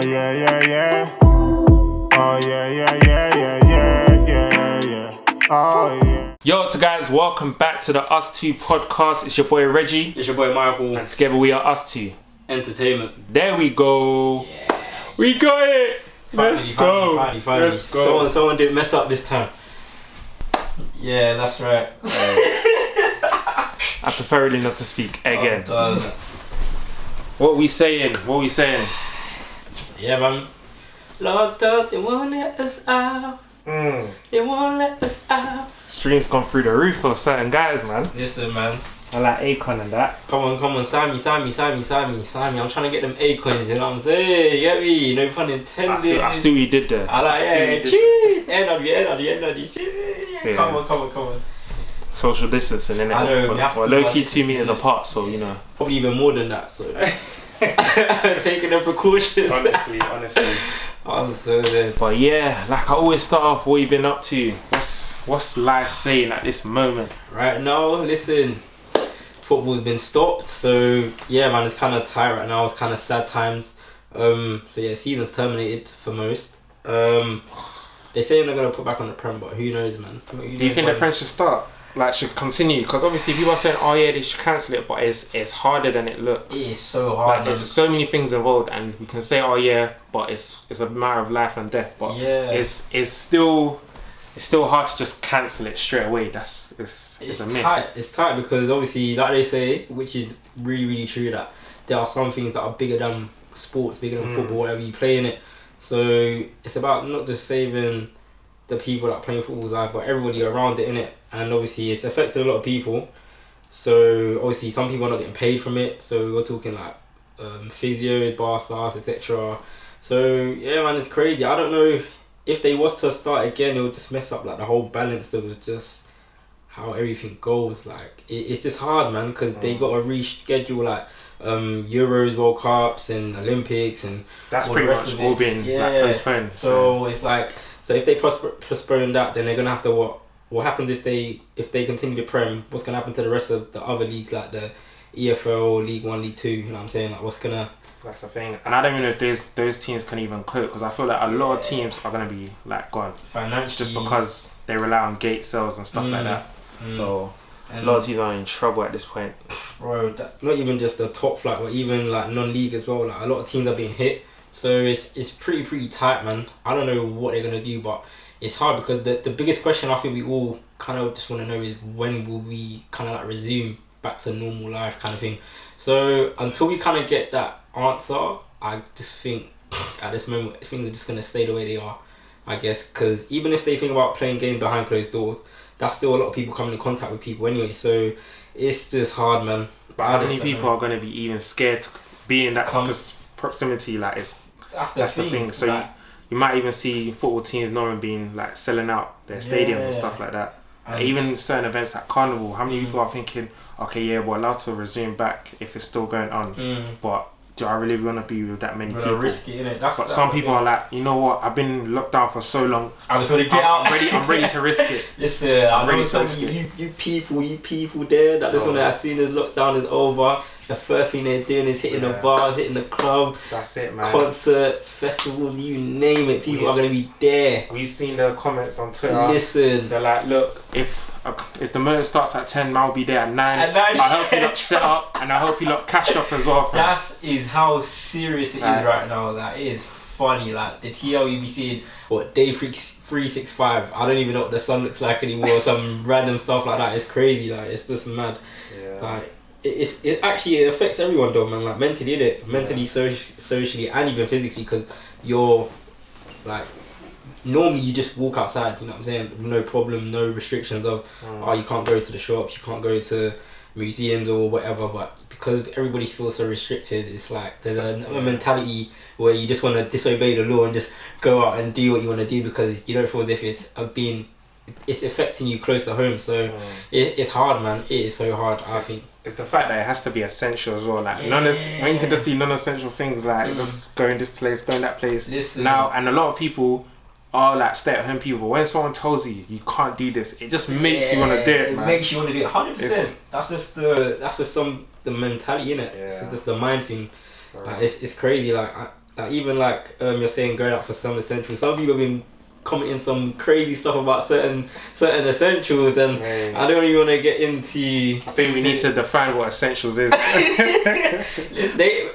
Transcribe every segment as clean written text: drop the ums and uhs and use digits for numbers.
yeah, yeah, yeah. Oh yeah, yeah, yeah, yeah, yeah, yeah, yeah. Oh yeah. Yo, so guys, welcome back to the Us Two podcast. It's your boy Reggie. It's your boy Michael. And together we are Us Two Entertainment. There we go. Yeah. We got it. Let's go. Finally. Let's go. Someone didn't mess up this time. Yeah, that's right. I prefer really not to speak again. Oh, What we saying? yeah, man. Locked up, they won't let us out. They won't let us out. Streams gone through the roof for certain guys, man. Listen, man. I like Akon and that. Come on, Sammy. I'm trying to get them A-coins, you know what I'm saying? You get me? No pun intended. I see what you did there. I like, yeah, cheese. Energy. Yeah. Come on. Social distancing, innit? I know, we have to Well, do low our key 2 distancing, meters innit? apart, so you know. Probably even more than that, so. Taking the precautions. Honestly. I'm so dead. But yeah, like I always start off, what you been up to? What's life saying at this moment? Right now, listen, football's been stopped, so yeah, man, it's kind of tight right now. It's kind of sad times. So yeah, season's terminated for most. They say they're gonna put back on the Prem, but who knows, man? Do you think the Prem should start? Like, should continue? Because obviously people are saying, oh yeah, they should cancel it, but it's harder than it looks. It's so hard. Like, there's so many things involved, and we can say, oh yeah, but it's a matter of life and death. But yeah, it's still hard to just cancel it straight away. It's a myth. It's tight because obviously, like they say, which is really, really true, that there are some things that are bigger than sports, bigger than football, whatever you play in it. So it's about not just saving the people that are playing football's life, but everybody around it, innit? And obviously it's affected a lot of people. So obviously some people are not getting paid from it. So we're talking like physios, bar stars, etc. So yeah, man, it's crazy. I don't know if they was to start again, it would just mess up like the whole balance that was just how everything goes. Like it's just hard, man, because they got to reschedule like Euros, World Cups, and Olympics, and that's pretty much all been like postponed. So it's like, so if they postpone that, then they're gonna have to what happens if they continue the Prem? What's gonna happen to the rest of the other leagues like the EFL, League 1, League 2? You know what I'm saying? Like what's gonna? That's the thing, and I don't even know if those teams can even cope, because I feel like a lot of teams are gonna be like gone financially, just because they rely on gate sales and stuff like that. So a lot of teams are in trouble at this point. Bro, not even just the top flight, but even like non-league as well. Like a lot of teams are being hit, so it's pretty tight, man. I don't know what they're gonna do, but it's hard because the biggest question I think we all kind of just want to know is when will we kind of like resume back to normal life kind of thing. So until we kind of get that answer, I just think at this moment things are just gonna stay the way they are, I guess. Because even if they think about playing games behind closed doors, that's still a lot of people coming in contact with people anyway. So it's just hard, man. But how many people are going to be even scared to be in that proximity? Like that's the thing. So like, you might even see football teams not even being like selling out their stadiums and stuff like that. Even certain events like Carnival, how many people are thinking, okay, yeah, we're allowed to resume back if it's still going on, but do I really want to be with that many people? Risky, innit? But some people are like, you know what, I've been locked down for so long, I just want to get out. I'm ready to risk it. Listen, I'm ready to risk it. You people there that just want to, as soon as lockdown is over, the first thing they're doing is hitting the bars, hitting the club. That's it, man. Concerts, festivals, you name it. People are going to be there. We've seen the comments on Twitter. Listen, they're like, look, if the motor starts at 10, I'll be there at 9. I hope you lot set up, and I hope you lot cash up as well. That is how serious it is right now. That is funny. Like the TL you be seeing, what, day 365. I don't even know what the sun looks like anymore. Some random stuff like that. It's crazy. Like it's just mad. Yeah. Like it actually affects everyone though, man. Like mentally, mentally, socially, and even physically, because you're like. Normally you just walk outside, you know what I'm saying, no problem, no restrictions of you can't go to the shops, you can't go to museums or whatever, but because everybody feels so restricted, it's like there's a mentality where you just want to disobey the law and just go out and do what you want to do because you don't feel as if it's affecting you close to home. So it's hard, man. It is so hard. I think it's the fact that it has to be essential as well. Like when you can just do non-essential things like just go in this place, go in that place. Now, and a lot of people are like stay-at-home people. When someone tells you you can't do this, it just makes you want to do it, man. It makes you want to do it 100%. That's just the mentality, innit? It's just the mind thing. Like, it's crazy. Like even like you're saying going out for some essentials. Some people have been commenting some crazy stuff about certain essentials, and I don't even want to get into. I think we need to define what essentials is.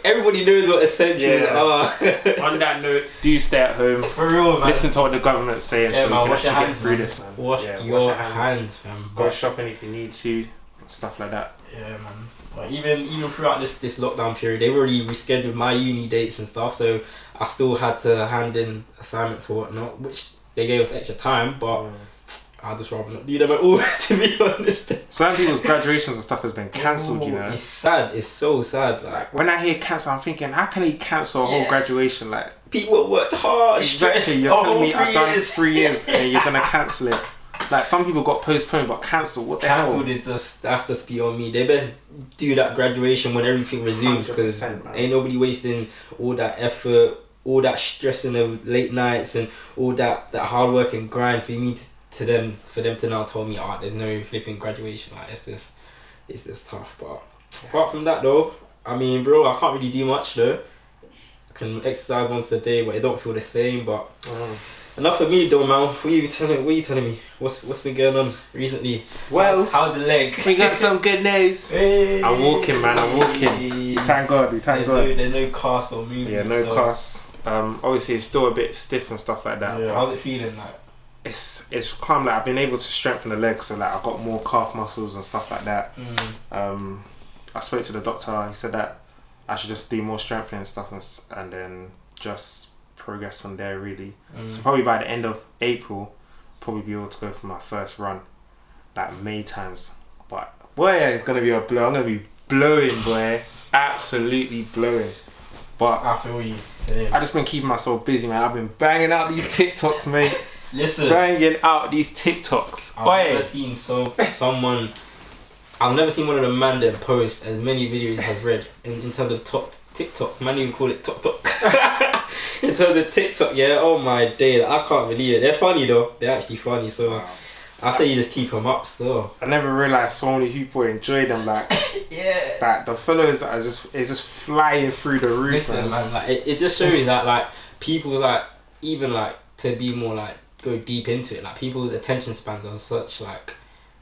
Everybody knows what essentials are. On that note, do stay at home. For real, man. Listen to what the government's saying, so man, we can actually get through man. this, man. Wash your hands, fam. Go shopping if you need to, stuff like that. Yeah, man. But even throughout this lockdown period, they've already rescheduled my uni dates and stuff, so I still had to hand in assignments or whatnot, which they gave us extra time, but I'd just rather not do them at all, to be honest. Some people's graduations and stuff has been cancelled, you know. It's sad. It's so sad. Like when I hear cancel, I'm thinking, how can he cancel a whole graduation? Like people worked hard. Exactly. You're telling me I've done 3 years and you're gonna cancel it. Like some people got postponed but cancelled. What the hell? Cancelled is that's just beyond me. They best do that graduation when everything resumes, because ain't nobody wasting all that effort, all that stressing of late nights and all that hard work and grind for them to now tell me, there's no flipping graduation. Like it's just tough. But apart from that though, I mean, bro, I can't really do much though. I can exercise once a day, but it don't feel the same. But enough of me though, man. What are you telling me? What's been going on recently? Well, how's the leg? We got some good news. Hey. I'm walking, man. I'm walking. Thank God. There's no cast or movement. Yeah, no cast. Obviously it's still a bit stiff and stuff like that. Yeah, how's it feeling like? It's calm. Like I've been able to strengthen the legs, so like I've got more calf muscles and stuff like that. I spoke to the doctor. He said that I should just do more strengthening and stuff, and then just progress from there really. So probably by the end of April, probably be able to go for my first run, like May times. But boy, it's gonna be a blow. I'm gonna be blowing, boy, absolutely blowing. But I feel you. Same. I just been keeping myself busy, man. I've been banging out these TikToks, mate. Listen, banging out these TikToks. I've never seen someone. I've never seen one of the man that post as many videos I've read in terms of TikTok. Man even call it Tok. In terms of TikTok, yeah. Oh my day, I can't believe it. They're funny though. They're actually funny. So I say you just keep them up still. I never realised so many people enjoy them. Like like the followers that it's just flying through the roof. Listen, man, like it just shows that like people like even like to be more like go deep into it. Like people's attention spans are such like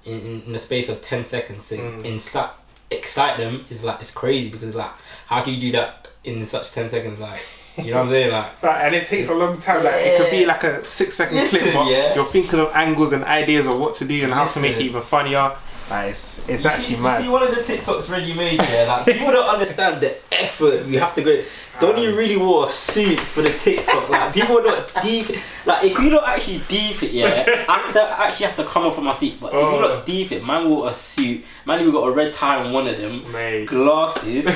in the space of 10 seconds to excite them is like it's crazy, because like how can you do that in such 10 seconds? Like, you know what I'm saying? Like and it takes a long time. Like it could be like a 6-second clip, but you're thinking of angles and ideas of what to do and how to make it even funnier. Like it's actually mad. You see one of the TikToks ready made, yeah? Like people don't understand the effort you have to go. Don't you really wear a suit for the TikTok? Like people are not deep. Like if you don't actually deep it, yeah, I actually have to come off of my seat. But if you don't deep it, man wore a suit. Man even got a red tie on one of them. Mate. Glasses.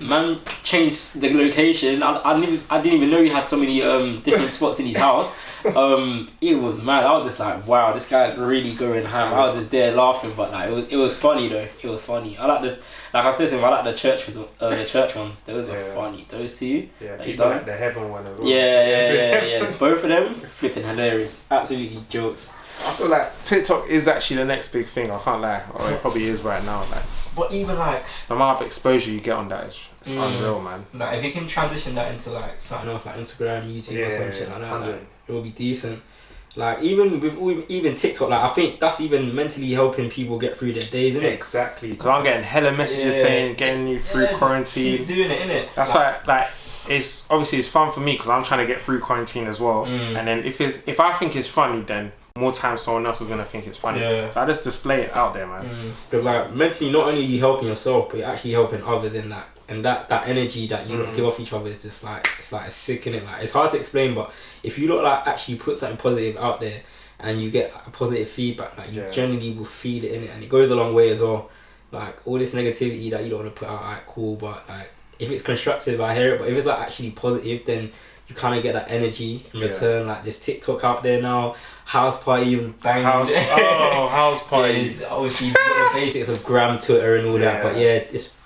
Man changed the location. I didn't even know he had so many different spots in his house. It was mad. I was just like, wow, this guy's really going ham. I was just there laughing, but like it was funny though. It was funny. I like this. Like I said to him, I like the church ones. Those were funny. Those two. Yeah, people like the heaven one as well. Yeah. Both of them flipping hilarious. Absolutely jokes. I feel like TikTok is actually the next big thing. I can't lie. Or it probably is right now. Like, but even like the amount of exposure you get on that is unreal, man. Like if you can transition that into like something else like Instagram, YouTube or some shit like that, like, it will be decent. Like even with TikTok, like I think that's even mentally helping people get through their days, isn't it? Exactly. Because I'm getting hella messages saying getting you through quarantine. Keep doing it, innit? That's like it's obviously it's fun for me because I'm trying to get through quarantine as well. And then if I think it's funny, then more time someone else is gonna think it's funny. So I just display it out there, man. Because like mentally, not only are you helping yourself, but you're actually helping others in that. And that energy that you give off each other is just like it's sick, innit? Like it's hard to explain, but if you like actually put something positive out there and you get a positive feedback, like you generally will feel it, innit? And it goes a long way as well. Like all this negativity that you don't want to put out, like cool, but like if it's constructive, I hear it. But if it's like actually positive, then you kind of get that energy in return. Like this TikTok out there now, house party was banging. House party. Obviously you've got the basics of gram, Twitter and all that, but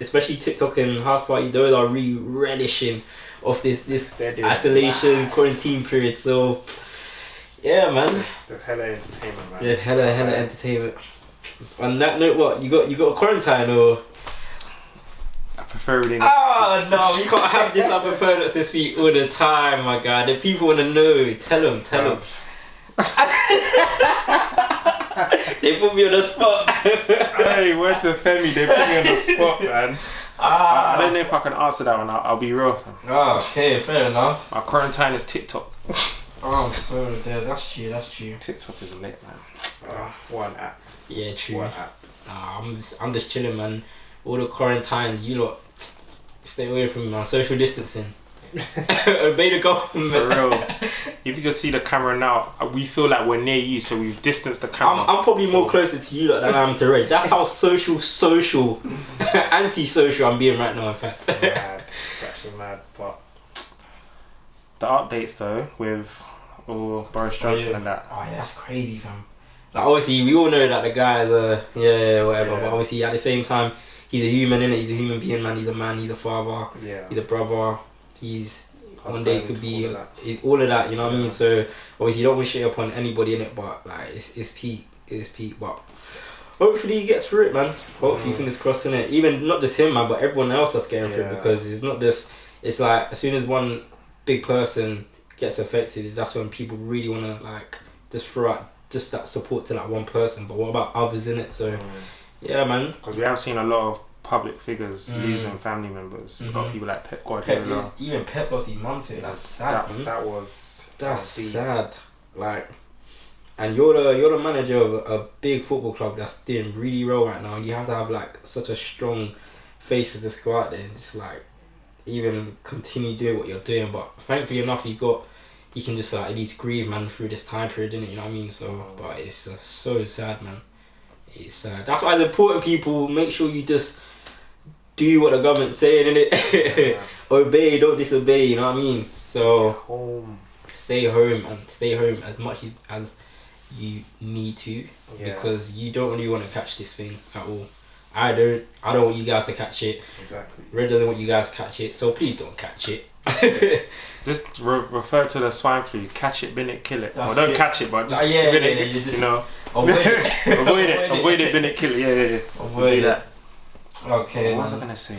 especially TikTok and house party, those are really relishing of this isolation quarantine period. So yeah, man, there's hella entertainment, man. There's hella entertainment. On that note, what you got a quarantine or? prefer really not to Oh no, you can't have this. I prefer not to speak all the time, my guy. The people want to know. Tell them. They put me on the spot. Hey, word to Femi, they put me on the spot, man. I don't know if I can answer that one. I'll be real. Oh, okay, fair enough. My quarantine is TikTok. Oh, so there. That's true. TikTok is lit, man. One app. Yeah, true. One app. I'm just chilling, man. All the quarantines, you lot, stay away from me, man. Social distancing. Obey the government. For real. If you could see the camera now, we feel like we're near you, so we've distanced the camera. I'm probably more closer to you lot than I am to Reg. That's how social, anti-social I'm being right now, in fact. Mad. It's actually mad. But the updates though, with Boris Johnson and that. Oh yeah, that's crazy, fam. Like obviously, we all know that the guy is whatever. Yeah. But obviously, at the same time, he's a human, innit? He's a human being, man. He's a man. He's a father. Yeah. He's a brother. He's one day could be all all of that. You know what I mean? So obviously, you don't wish it upon anybody in it, but like it's peak. But hopefully, he gets through it, man. Hopefully, fingers crossed in it. Even not just him, man, but everyone else that's getting through it, because it's not just. It's like as soon as one big person gets affected, that's when people really want to like just throw out just that support to that one person. But what about others in it? So yeah, man. Because we have seen a lot of public figures losing family members. You've got people like Pep Guardiola. Even Pep lost his mum too. That's sad, man. That's sad. Like, and you're the manager of a big football club that's doing really well right now, and you have to have like such a strong face to just go out there and just like even continue doing what you're doing. But thankfully enough, you can just at least grieve, man, through this time period, innit? You know what I mean? So, but it's so sad, man. It's sad. That's why the important people make sure you just do what the government's saying, innit? Obey, don't disobey. You know what I mean? So stay home as much as you need to, because you don't really want to catch this thing at all. I don't want you guys to catch it. Exactly. Red doesn't want you guys to catch it, so please don't catch it. Just refer to the swine flu. Catch it, bin it, kill it. That's Or don't it. catch it, but just bin it. you know. Avoid it. Avoid it, bin it, kill it. Yeah. Avoid that. Okay. What was I gonna say?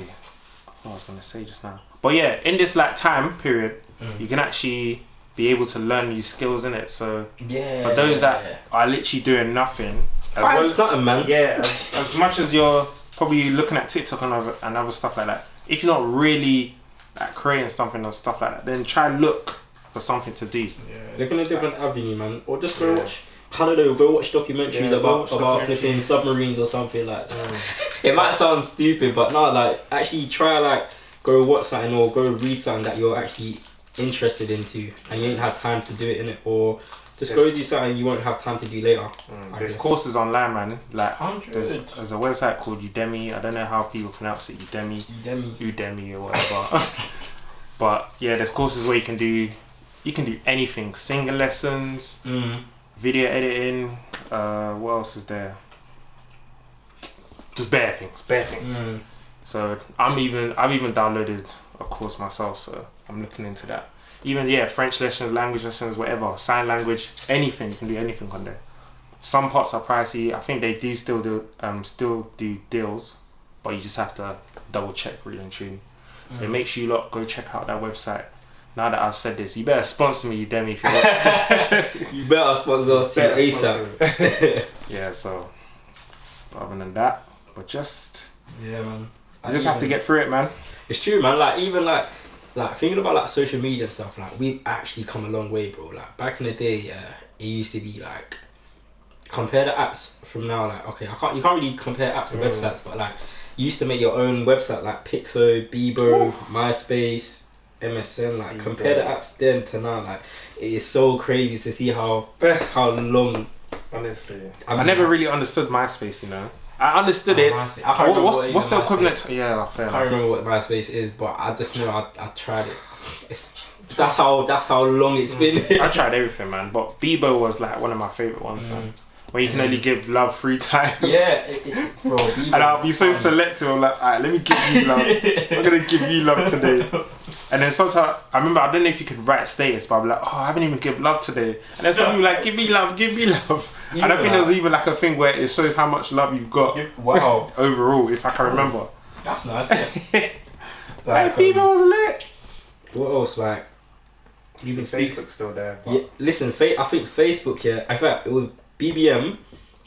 What I was gonna say just now. But yeah, in this like time period, you can actually be able to learn new skills in it. So for those that are literally doing nothing, find something, man. Yeah, as much as you're probably looking at TikTok and other stuff like that, if you're not really like creating something or stuff like that, then try and look for something to do. Look in a different avenue, man. Or just go watch. I don't know, go watch documentaries about flipping submarines or something like that. It might sound stupid, but no, like actually try like go watch something or go read something that you're actually interested into and you ain't have time to do it in it, or just go do something you won't have time to do later. There's courses online, man. Like 100. there's a website called Udemy. I don't know how people pronounce it. Udemy or whatever. But yeah, there's courses where you can do anything. Singing lessons, video editing. What else is there? Just bare things. So I've even downloaded a course myself, so I'm looking into that. Even French lessons, language lessons, whatever, sign language, anything. You can do anything on there. Some parts are pricey. I think they do still do deals, but you just have to double check really and truly. So make sure you lot go check out that website. Now that I've said this, you better sponsor me, Demi, if you want. You better sponsor us too ASAP. Yeah, so other than that, but just man. I just have to get through it, man. It's true, man. Like even like thinking about like social media and stuff, like we've actually come a long way, bro. Like back in the day, it used to be like compare the apps from now. Like okay, you can't really compare apps and websites, but like you used to make your own website like Pixo, Bebo, MySpace, MSN. Like compare the apps then to now. Like it is so crazy to see how long. Honestly, I never really understood MySpace. You know. I understood it. I can't remember what's the equivalent to, I can't remember what MySpace is, but I just know I tried it. That's how long it's been. I tried everything, man, but Bebo was like one of my favourite ones, man. Where you can only give love 3 times. Yeah, bro. Bebo, and I'll be so selective. I'm like, alright, let me give you love. I'm gonna give you love today. And then sometimes I remember, I don't know if you could write status, but I'm like, oh, I haven't even given love today. And then some people like, give me love. And I think there's even like a thing where it shows how much love you've got. Wow. Overall, if I can remember. That's nice. Yeah. Like, people was lit. what else? Like, Even Facebook's still there. But... yeah, listen, I think Facebook, yeah, I thought it was BBM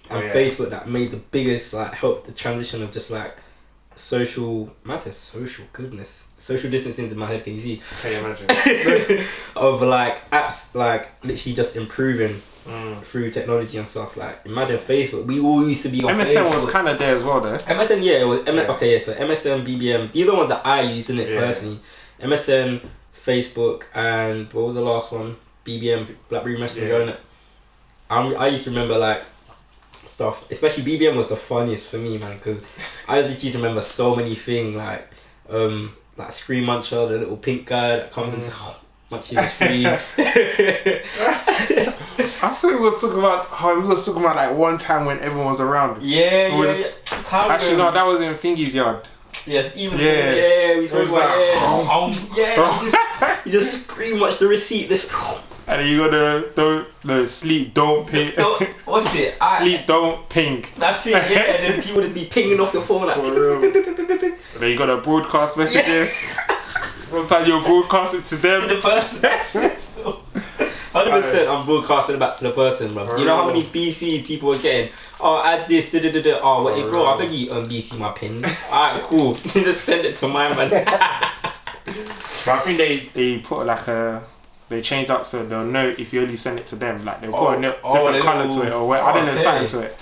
and Facebook that made the biggest, like, help the transition of just like social distancing into my head, can you see? Can you imagine? Of like apps like literally just improving through technology and stuff. Like, imagine Facebook, we all used to be on MSN Facebook. was kind of there as well though. MSN, yeah, it was okay, yeah, so MSN, BBM, these are the ones that I use in it personally. MSN, Facebook, and what was the last one? BBM, BlackBerry Messenger, innit? I used to remember like stuff, especially BBM was the funniest for me, man, because I just used to remember so many things like Screen Muncher, the little pink guy that comes and munching the screen. I swear we was talking about like one time when everyone was around. Actually no, that was in Thingy's yard. Yes, even we spoke about you just scream much the receipt. This and then you got the sleep, don't ping. What's it? Sleep, don't ping. That's it, yeah. And then people would be pinging off your phone like. And then you got to broadcast messages. Sometimes you're broadcasting to them. To the person. That's it. 100% I'm broadcasting back to the person, bro. You know how many BCs people are getting? Oh, add this, Oh, wait, bro, I think you BC my pin. Alright, cool. Just send it to my man. But I think they put like they changed up so they'll know if you only send it to them. Like they'll put a different colour to it or what. I don't know, something to it.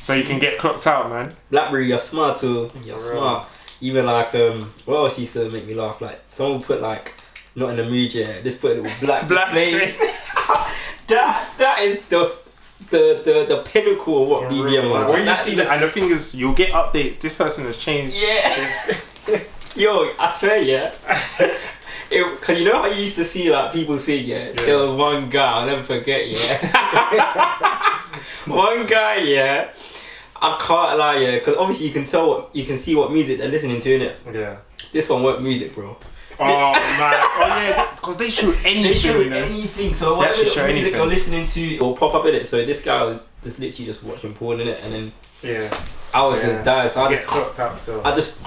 So you can get clocked out, man. BlackBerry, you're smart too. You're smart. Even like what else used to make me laugh? Like someone would put like not in the mood yet. Just put a little black screen. that is the pinnacle of what BBM was. When you see that, and the thing is, you'll get updates. This person has changed. Yeah. Yo, I swear, yeah. Cause you know how you used to see like people say, there was one guy, I'll never forget, one guy, I can't lie, because obviously you can see what music they're listening to, innit? Yeah. This one weren't music, bro. Oh man, because they shoot anything. They shoot anything, so whatever music you're listening to, it'll pop up in it. So this guy was just literally just watching porn in it, and then I was just dying. So I just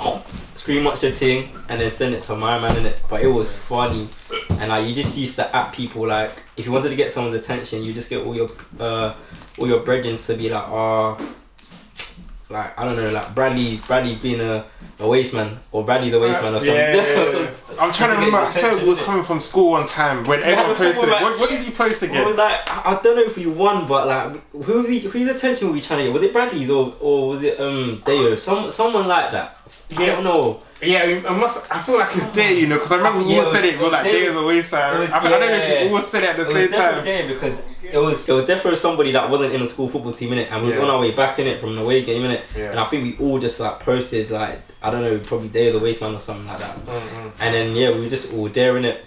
screen watch the thing and then send it to my man in it. But it was funny, and like you just used to at people like if you wanted to get someone's attention, you just get all your brethren to be like, like I don't know, like Bradley being a waste man, or Bradley's a waste man or something. I'm trying to remember. I saw it was coming from school one time when everyone posted it. What did you post again? Well, like I don't know if we won, but like whose attention were we trying to get? Was it Bradley's or was it Deo? Someone like that. I don't know. Yeah, I feel like it's there, you know, because I remember we all said it. We're like, Deo's a waste man. I don't know if we all said it at the same time. There because it was definitely somebody that wasn't in the school football team in it, and we were on our way back in it from the away game in it, and I think we all just like posted like I don't know, probably Day of the Waste Man or something like that, and then we were just all there in it.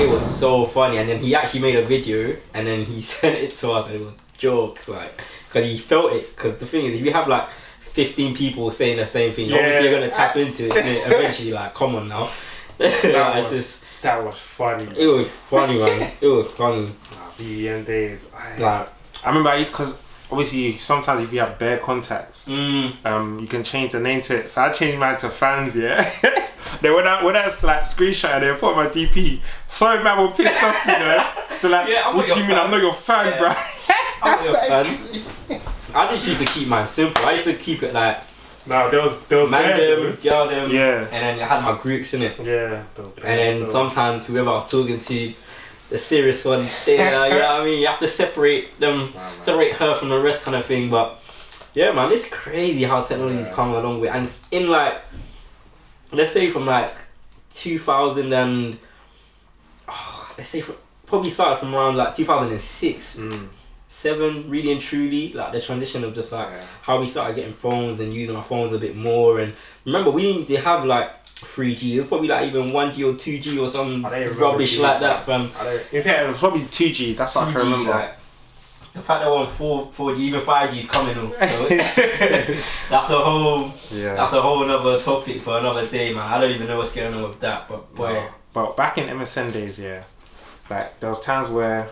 It was so funny, and then he actually made a video, and then he sent it to us, and it was jokes like because he felt it. Because the thing is, if you have like 15 people saying the same thing, obviously you're gonna tap into it eventually. Like, come on now. That was funny. It was funny, man. It was funny. BBM days. I remember because obviously sometimes if you have bare contacts, you can change the name to it. So I changed mine to fans. Then when I like screenshot and they put my DP, so man were pissed off, you know. They're like, what do you mean? I'm not your fan, bro. I'm not your fan. I just used to keep mine simple. I used to keep it like there was man them, girl them, and then I had my groups in it. And then sometimes whoever I was talking to, the serious one, you know what I mean? You have to separate them, separate her from the rest kind of thing. But yeah, man, it's crazy how technology's come a long way. And in like, let's say from like 2000 and, let's say probably started from around like 2006. 7, really and truly, like the transition of just like how we started getting phones and using our phones a bit more. And remember, we didn't even have like 3G. It was probably like even 1G or 2G or some rubbish like that, fam. In fact, it was probably 2G. That's what I can remember. Like, the fact that we're on 4G, even 5G is coming on. So that's a whole another topic for another day, man. I don't even know what's going on with that, but boy. But back in MSN days, like there was times where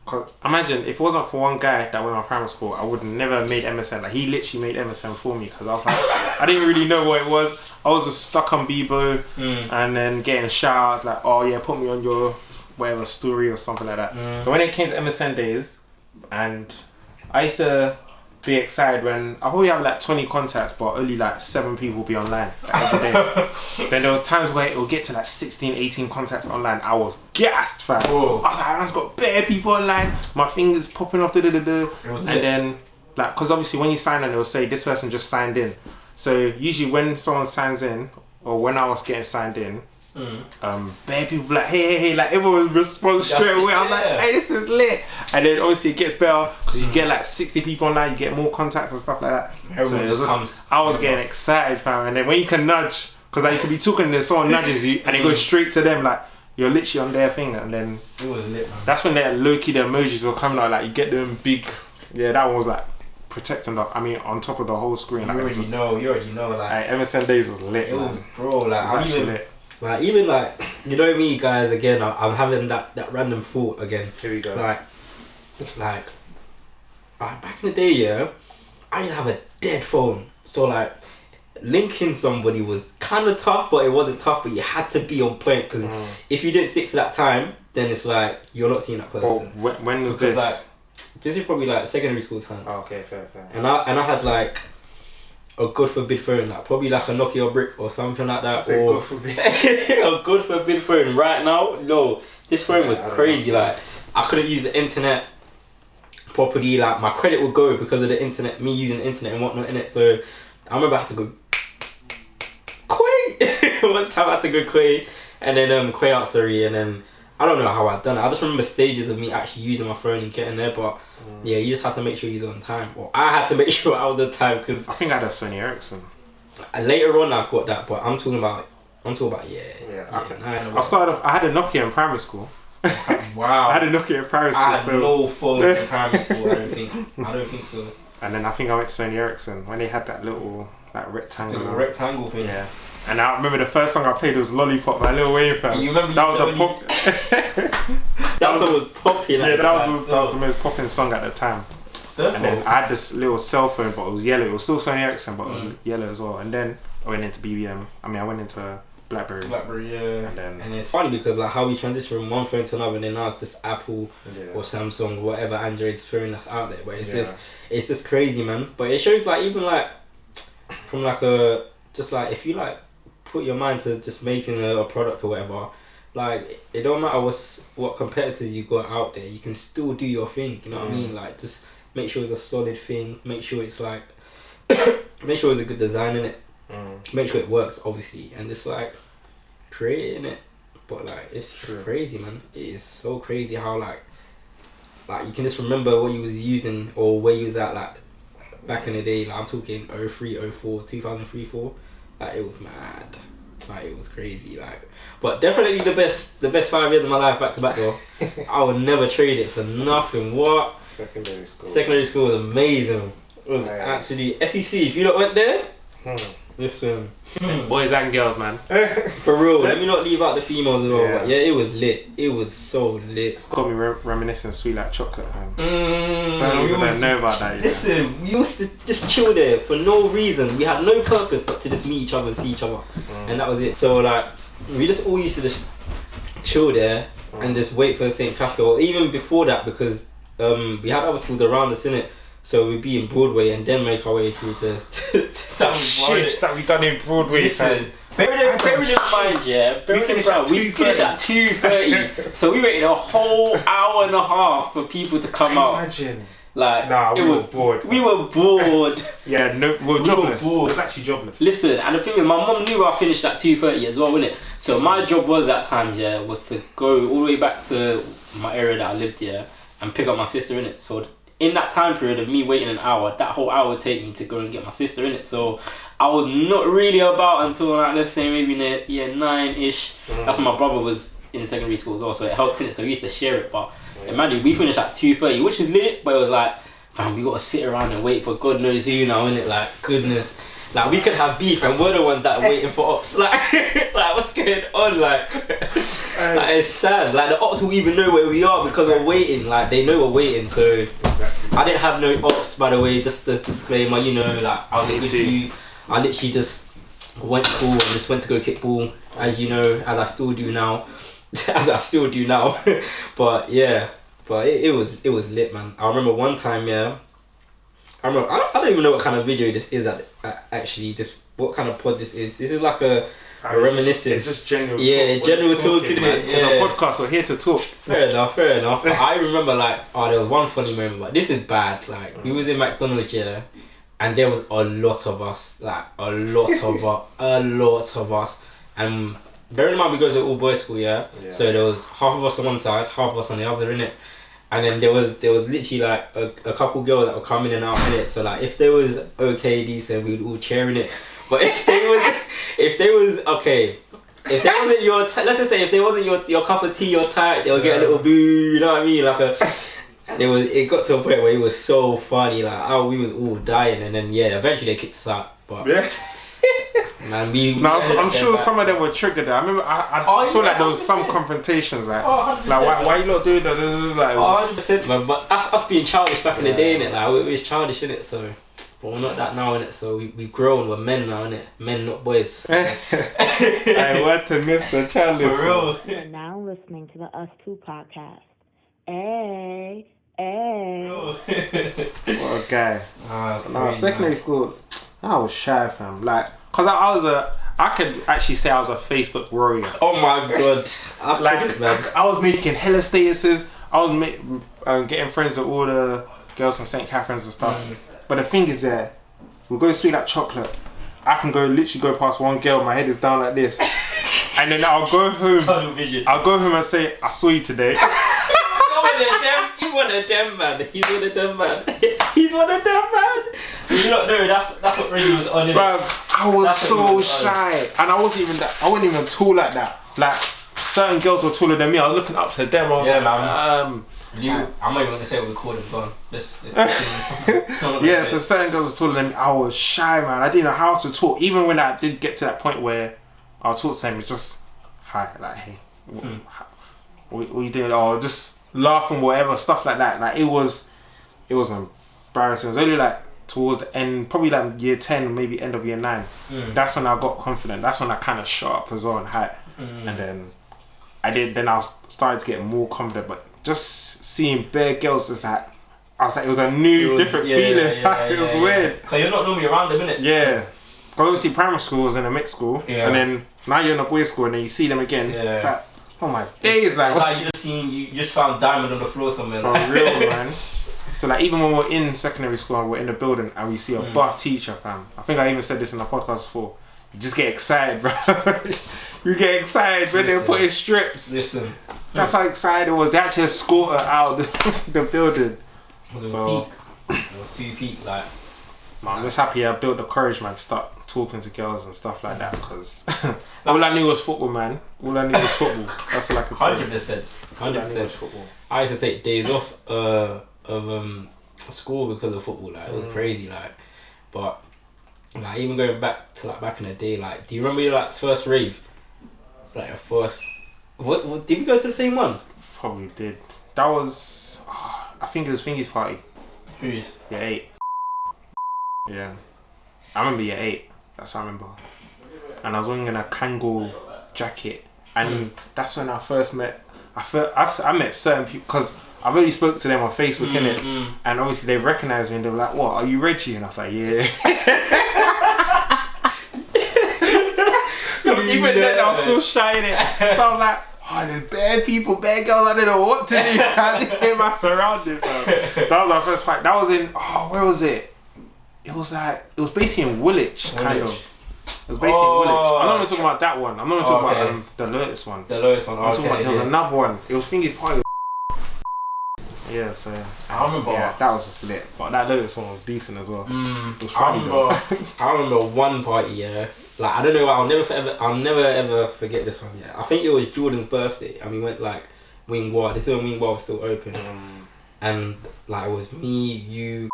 Cause imagine if it wasn't for one guy that went to primary school, I would never have made MSN. Like he literally made MSN for me because I was like, I didn't really know what it was. I was just stuck on Bebo and then getting shouts like, oh yeah, put me on your whatever story or something like that. So when it came to MSN days, and I used to be excited when I probably have like 20 contacts, but only like 7 people will be online like, every day. Then there was times where it would get to like 16, 18 contacts online. I was gassed, fam. Whoa. I was like, I've got bare people online. My fingers popping off, and then like, cause obviously when you sign in, it'll say this person just signed in. So usually when someone signs in, or when I was getting signed in, bare people like, hey, like everyone responds straight away. I'm like, hey, this is lit. And then obviously it gets better because you get like 60 people online, you get more contacts and stuff like that. So it was I was getting excited, fam. And then when you can nudge, because like you could be talking and then someone nudges you and it goes straight to them, like you're literally on their thing. And then it was lit, man. That's when they're low-key, the emojis will come out, like you get them big. Yeah, that one was like protecting on top of the whole screen. Like, you already know, like MSN days was lit, it man. was, bro, like it was actually lit. Like even like, you know me guys, again I'm having that random thought again. Here we go. Like back in the day, yeah, I used to have a dead phone. So like linking somebody was kind of tough, but it wasn't tough, but you had to be on point because if you didn't stick to that time, then it's like you're not seeing that person. But when was this? Like, this is probably like secondary school time. Oh, okay, fair. And I had like a God forbid phone, like probably like a Nokia brick or something like that, or a God forbid phone. Right now, no, this phone was crazy. Like I couldn't use the internet properly. Like my credit would go because of the internet, me using the internet and whatnot in it. So I remember I had to go Quay. One time I had to go Quay, and then Quay out, sorry, and then I don't know how I done it. I just remember stages of me actually using my phone and getting there, but yeah, you just have to make sure you're on time. Or I had to make sure I was on time because I think I had a Sony Ericsson. Later on, I got that, but I'm talking about I had a Nokia in primary school. Wow. I had a Nokia in primary school. I had no phone in primary school. I don't think so. And then I think I went to Sony Ericsson when they had that little like rectangle. The rectangle thing. Yeah. And I remember the first song I played was Lollipop by Lil Wayne, fam. You remember that was the pop. That song was popping. Yeah, that was the most popping song at the time. And then I had this little cell phone, but it was yellow. It was still Sony Ericsson, but it was yellow as well. And then I went into BBM. I went into Blackberry. Yeah. And it's funny because like how we transition from one phone to another, and then now it's this Apple or Samsung or whatever Android's phone that's out there. But it's just crazy, man. But it shows like even like from like just like if you like put your mind to just making a product or whatever, like it don't matter what competitors you got out there, you can still do your thing. You know what I mean? Like just make sure it's a solid thing. Make sure it's like make sure it's a good design in it. Make sure it works, obviously, and just like create it in it. But like it's crazy, man. It is so crazy how like you can just remember what you was using or where you was at like back in the day. Like I'm talking 03, 04, 2003, 4. Like it was mad. Like it was crazy. Like, but definitely the best 5 years of my life back to back though. I would never trade it for nothing. What? Secondary school was amazing. It was actually SEC. If you not went there, listen. Boys and girls, man. For real. Let me not leave out the females as well. Yeah. But yeah, it was lit. It was so lit. It's got me reminiscing Sweet Like Chocolate, man. So people don't know about that. Listen, we used to just chill there for no reason. We had no purpose but to just meet each other and see each other. And that was it. So like, we just all used to just chill there and just wait for the same cafe. Or even before that, because we had other schools around us, innit? So we'd be in Broadway and then make our way through to that shifts that we done in Broadway. Listen, bearing in mind, we finished at 2:30, so we waited a whole hour and a half for people to come out. Imagine. Like, we were bored. We were bored. Yeah, no, we were jobless. It was actually jobless. Listen, and the thing is, my mum knew I finished at 2:30 as well, wasn't it? So my job was at times, was to go all the way back to my area that I lived here and pick up my sister in it. So in that time period of me waiting an hour, that whole hour would take me to go and get my sister in it. So I was not really about until like, let's say maybe 9ish. That's when my brother was in secondary school as well, so it helped in it. So we used to share it. But imagine we finished at 2:30, which is lit, but it was like, fam, we gotta sit around and wait for God knows who now, innit? Like, goodness. Like we could have beef and we're the ones that are waiting for ops. Like, like what's going on? Like it's sad. Like the ops will even know where we are because we're waiting. Like they know we're waiting. So I didn't have no ops, by the way. Just the disclaimer, you know. Like I literally just went to school and just went to go kickball, as you know, as I still do now. But yeah, it was lit, man. I remember one time, yeah. I don't even know what kind of video this is. Actually, what kind of pod this is. This is like a reminiscing. It's just general. Yeah, talk. general talking. Man. Yeah. It's a podcast. We're here to talk. Fair enough. But I remember like, there was one funny moment, but this is bad. Like we was in McDonald's, yeah, and there was a lot of us. Like a lot of us, and bearing in mind we go to all boys school, yeah. So there was half of us on one side, half of us on the other, innit? And then there was literally like a couple girls that were coming in and out in it. So like if they was okay, decent, we would all cheering it. But if they wasn't your let's just say if they wasn't your cup of tea or type, they would get a little boo. You know what I mean? And it got to a point where it was so funny. Like we was all dying, and then eventually they kicked us out. But man, I'm sure some of them were triggered. I remember I feel like there was some confrontations like why you lot doing that? Like, 100%, man. But us being childish back in the day, innit? Like we was childish, innit? So, but we're not that now, innit? So we've grown. We're men now, innit? Men, not boys. I want to miss the childish. For real. You are now listening to the Us Two podcast. Hey. What a guy. Secondary school, I was shy, fam. Like, cause I could actually say I was a Facebook warrior. Oh my god. I was making hella statuses. I was getting friends with all the girls from St. Catherine's and stuff. But the thing is that we'll go sweet like chocolate. I can literally go past one girl, my head is down like this. And then I'll go home. Tunnel vision. I'll go home and say, I saw you today. He's one of them, man. So you don't know, that's what really was on it. Bruv, I was so shy. And I wasn't even tall like that. Like, certain girls were taller than me. I was looking up to them. I was man. I'm not even gonna say what we called him. Go on. So certain girls were taller than me. I was shy, man. I didn't know how to talk. Even when I did get to that point where I'll talk to them, it's just hi, like hey, what you doing? Or just laughing, whatever, stuff like that. Like it was embarrassing. It was only like towards the end, probably like year 10, maybe end of year 9. That's when I got confident. That's when I kind of shot up as well in height. And then I started to get more confident. But just seeing bare girls, just like I was like, it was a new, different feeling. It was weird. Cause you're not normally around them, innit? Yeah. Cause obviously primary school was in a mixed school, and then now you're in a boys' school, and then you see them again. It's like, oh my days, like you just found diamond on the floor somewhere. For real, man. So like even when we're in secondary school and we're in the building and we see a buff teacher, fam. I think I even said this in the podcast before. You just get excited, bro. You get excited when they're putting strips. Listen. That's how excited it was. They had to escort her out the building. So peak, like. Man, I'm just happy I built the courage, man, to start talking to girls and stuff like that, because all I knew was football, man. All I knew was football. That's all I could say. 100%. Football. I used to take days off of school because of football. Like it was crazy. Like, but like even going back to like back in the day, like, do you remember your like first rave? Like your first. What did we go to the same one? Probably did. That was. I think it was Thingy's party. Whose? Year 8. Yeah. I remember year 8. That's what I remember. And I was wearing a Kangol jacket. And that's when I first met. I met certain people because I really spoke to them on Facebook, innit? And obviously they recognized me and they were like, "What? Are you Reggie?" And I was like, "Yeah." Even then, I was still shy in it. So I was like, "Oh, there's bad people, bad girls. I don't know what to do." I didn't hear my surroundings, fam. That was my first fight. That was in where was it? It was basically in Woolwich, kind of. It was basically in Woolwich. I'm not even talking about that one. I'm not even talking about the Lotus one. The Lotus one. I'm talking about there was another one. It was Thingy's party. Yeah, so I remember. Yeah, that was just lit. But that Lotus one was decent as well. It was funny I remember one party. Yeah, like I don't know. I'll never ever forget this one. Yeah, I think it was Jordan's birthday, and we went like Wing War. This is when Wing War was still open, and like it was me, you.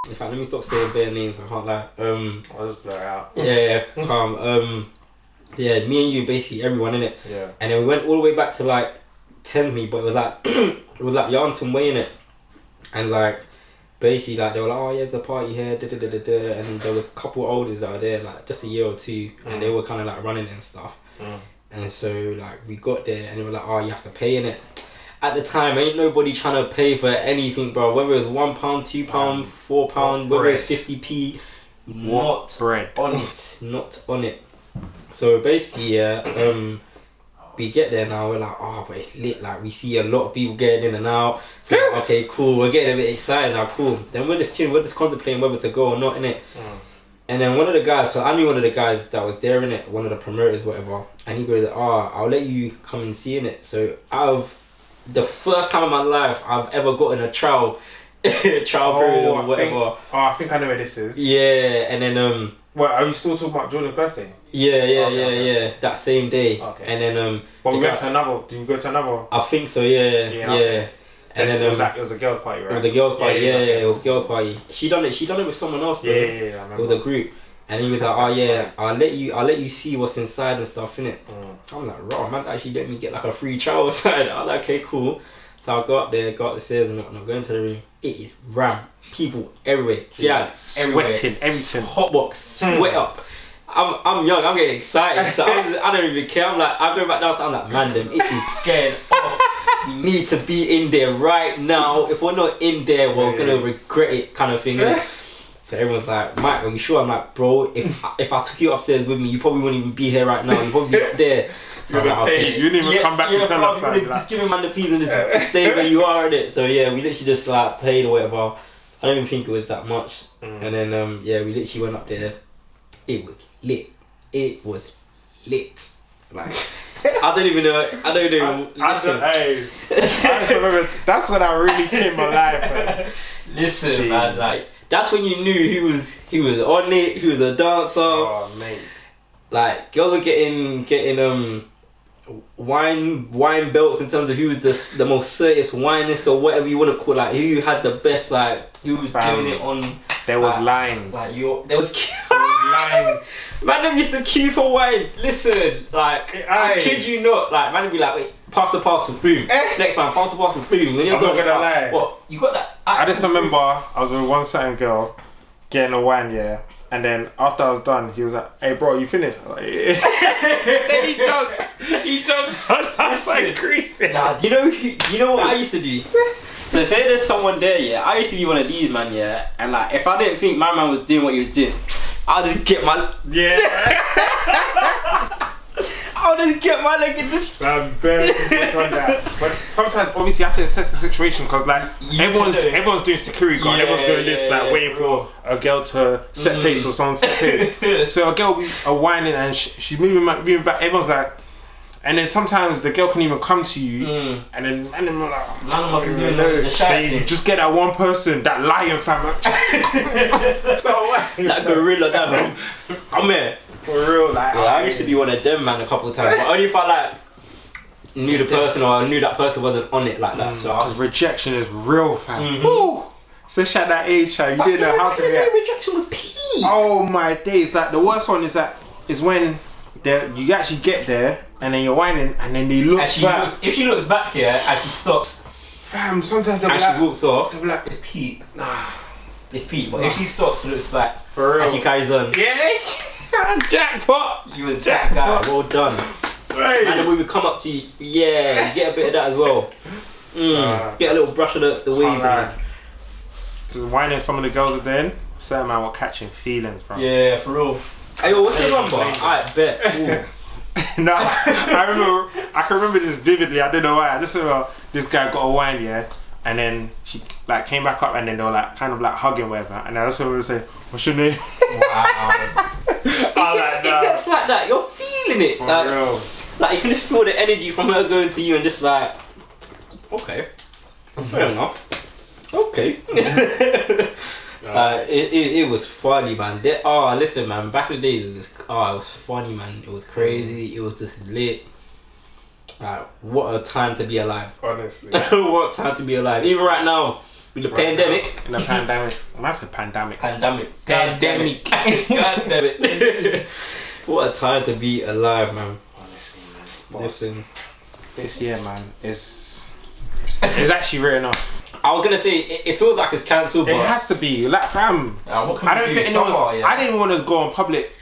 In fact, let me stop saying bare names. I can't lie. I'll just blur it out. Yeah, calm. Yeah, me and you, basically everyone in it. Yeah. And then we went all the way back to like Tenby, but it was like it was like Yarnton Way in it, and like basically like they were like, oh yeah, there's a party here, and there were a couple of oldies that were there like just a year or two, and they were kind of like running it and stuff. And so like we got there and they were like, oh, you have to pay in it. At the time, ain't nobody trying to pay for anything, bro. Whether it's £1, £2, £4, whether it's 50p, not bread on it, not on it. So basically, yeah, we get there now. We're like, oh, but it's lit. Like we see a lot of people getting in and out. So like, okay, cool. We're getting a bit excited now. Cool. Then we're just chilling. We're just contemplating whether to go or not in it. And then one of the guys, so I knew one of the guys that was there in it, one of the promoters, whatever. And he goes, oh, I'll let you come and see in it. So out of the first time in my life I've ever gotten a trial period or whatever. I think I know where this is. Yeah, and then Well, are you still talking about Jordan's birthday? Yeah. That same day. Okay. And then But we went to another. Did you go to another? I think so. Yeah. Okay. And then it was a girls' party, right? It was a girls' party. Yeah, okay. it was a girls' party. She done it with someone else. Though. Yeah, I remember. With a group. And he was like, oh yeah, I'll let you see what's inside and stuff, innit? I'm like, raw, man actually let me get like a free trial inside. I was like, okay, cool. So I go up the stairs and whatnot, go into the room. It is ram. People everywhere. Yeah, sweating, everything. Hotbox, sweat up. I'm young, I'm getting excited, so I don't even care. I'm like, I go back downstairs, I'm like, man, it is getting off. We need to be in there right now. If we're not in there, we're gonna regret it, kind of thing, innit? So everyone's like, Mike, are you sure? I'm like, bro, if I took you upstairs with me, you probably wouldn't even be here right now. You'd probably be up there. So like, okay. You didn't even come back to tell us something. Just give him man the peas and just stay where you are in it. So yeah, we literally just like paid or whatever. I don't even think it was that much. And then yeah, we literally went up there. It was lit. It was lit. Like I don't know. I just remember that's when I really came alive, man. Listen, man, like that's when you knew he was on it. He was a dancer. Oh mate. Like girls were getting wine belts in terms of who was the most serious winest or whatever you want to call, like who had the best, like who was doing it on. There was lines. Like there was lines. Man, them used to queue for wines. Listen, like I kid you not, like man would be like, wait, pass the parcel, boom. Next man, pass the parcel, boom. When you're I'm not gonna lie. What you got that? I just remember I was with one certain girl getting a wine, yeah. And then after I was done, he was like, "Hey, bro, you finished?" Like, then he jumped. I was like, creasing. Nah, you know what I used to do? So say there's someone there, yeah. I used to be one of these, man, yeah. And like, if I didn't think my man was doing what he was doing, I'll just get my I'll just get my leg in this. I'm very on that. But sometimes, obviously, you have to assess the situation because, like, everyone's doing security guard, everyone's doing this, like, waiting for a girl to set pace or someone set pace. So a girl will be whining and she's moving back. Everyone's like, and then sometimes the girl can even come to you, and then we're like, man must be doing the shy thing. Just get that one person, that lion fam. That gorilla, that I'm here. For real, like yeah, I used to be one of them, man, a couple of times, but only if I like knew the person or I knew that person wasn't on it like that. So because rejection is real, fam. So at that age, you didn't know how to react. Rejection was peak. Oh my days! Like the worst one is when you actually get there and then you're whining and then they look back. If she looks back here and she stops, fam, sometimes they'll be and she walks off, they'll be like, it's peak. It's peak. But if she stops and looks back, for real, and she carries on, jackpot! You was jackpot. Well done. Right. And then we would come up to you, you get a bit of that as well. Get a little brush of the waves and that. Just whining some of the girls at the end. Certain man were catching feelings, bro. Yeah, for real. Hey, yo, what's your number? I bet. No, I can remember this vividly. I don't know why. I just remember this guy got a wine, yeah, and then she like came back up, and then they were like kind of like hugging whatever, and I just remember saying, "What's your name?" Wow. It gets like that. You're feeling it. For like, real. Like you can just feel the energy from her going to you, and just like, okay, fair enough. Okay. It was funny, man. Listen, man. Back in the days, it was just it was funny, man. It was crazy. It was just lit. Like, what a time to be alive. Honestly. What time to be alive. Even right now, With the pandemic. In the pandemic. I said pandemic. Pandemic. God damn it. What a time to be alive, man. Honestly, man. Listen. This year, man, it's actually written off. I was gonna say it feels like it's cancelled, but It has to be. Like, fam, what can I we don't do? think anyone. Summer, yeah. I didn't want to go on public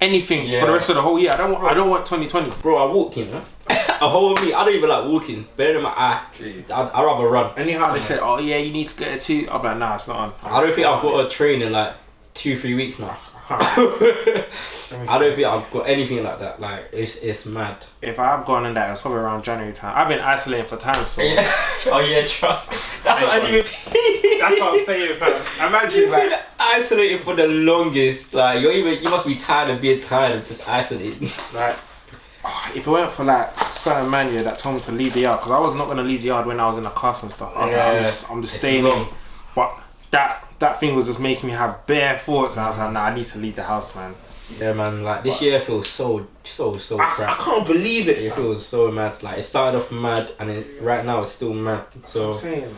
anything for the rest of the whole year. I don't want 2020. Bro, I walk, you know. A whole week. I don't even like walking. Better than my eye. I'd rather run. Anyhow, they said, oh yeah, you need to get a too. I'm like, nah, it's not on. I don't think I've got a train in like 2-3 weeks now. I don't think I've got anything like that. Like it's mad. If I've gone in that, it's probably around January time. I've been isolating for time, so Yeah. Oh yeah, trust. That's what I didn't even. that's what I'm saying, fam. Imagine You've been like, isolated for the longest. Like you must be tired of being tired of just isolating. like, if it weren't for like certain man here that told me to leave the yard, because I was not gonna leave the yard when I was in the cast and stuff. I was like, I'm just staying in. But that thing was just making me have bare thoughts, and I was like, nah, I need to leave the house, man. Yeah, man. Like this year feels so crap. I can't believe it. It feels so mad. Like it started off mad, and right now it's still mad. So I'm saying,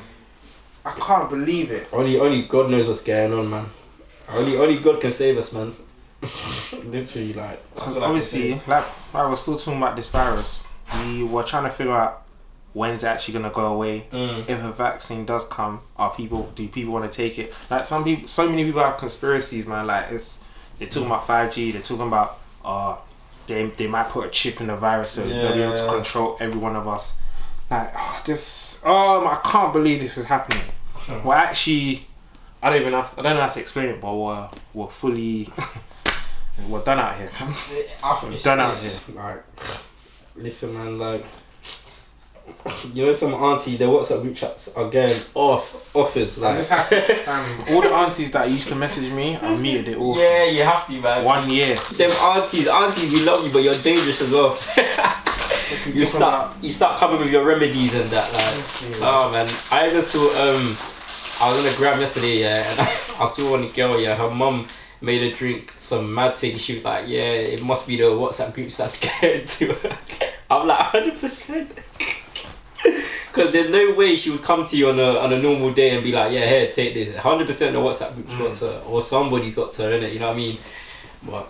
I can't believe it. only God knows what's going on, man. Only God can save us, man. Literally, like. Because obviously, like I was still talking about this virus. We were trying to figure out when's it actually gonna go away. If a vaccine does come, do people want to take it? Like so many people have conspiracies, man. Like they're talking about 5G. They're talking about they might put a chip in the virus so they'll be able to control every one of us. Like I can't believe this is happening. Well, actually, I don't know how to explain it, but we're fully we're done out here, fam. We're done out here. Like, listen, man. Like, you know, some auntie, their WhatsApp group chats are going offers. Like, all the aunties that used to message me, I muted it all. Yeah, you have to, man. 1 year. Them aunties, we love you, but you're dangerous as well. you start coming with your remedies and that. Like, oh man, I even saw I was on a gram yesterday, and I saw one girl, her mum made her drink some mad thing. She was like, yeah, it must be the WhatsApp groups that's scared to her. I'm like 100%. Because there's no way she would come to you on a normal day and be like, yeah, here, take this. 100% the WhatsApp group got to her, or somebody got to her, innit? You know what I mean? But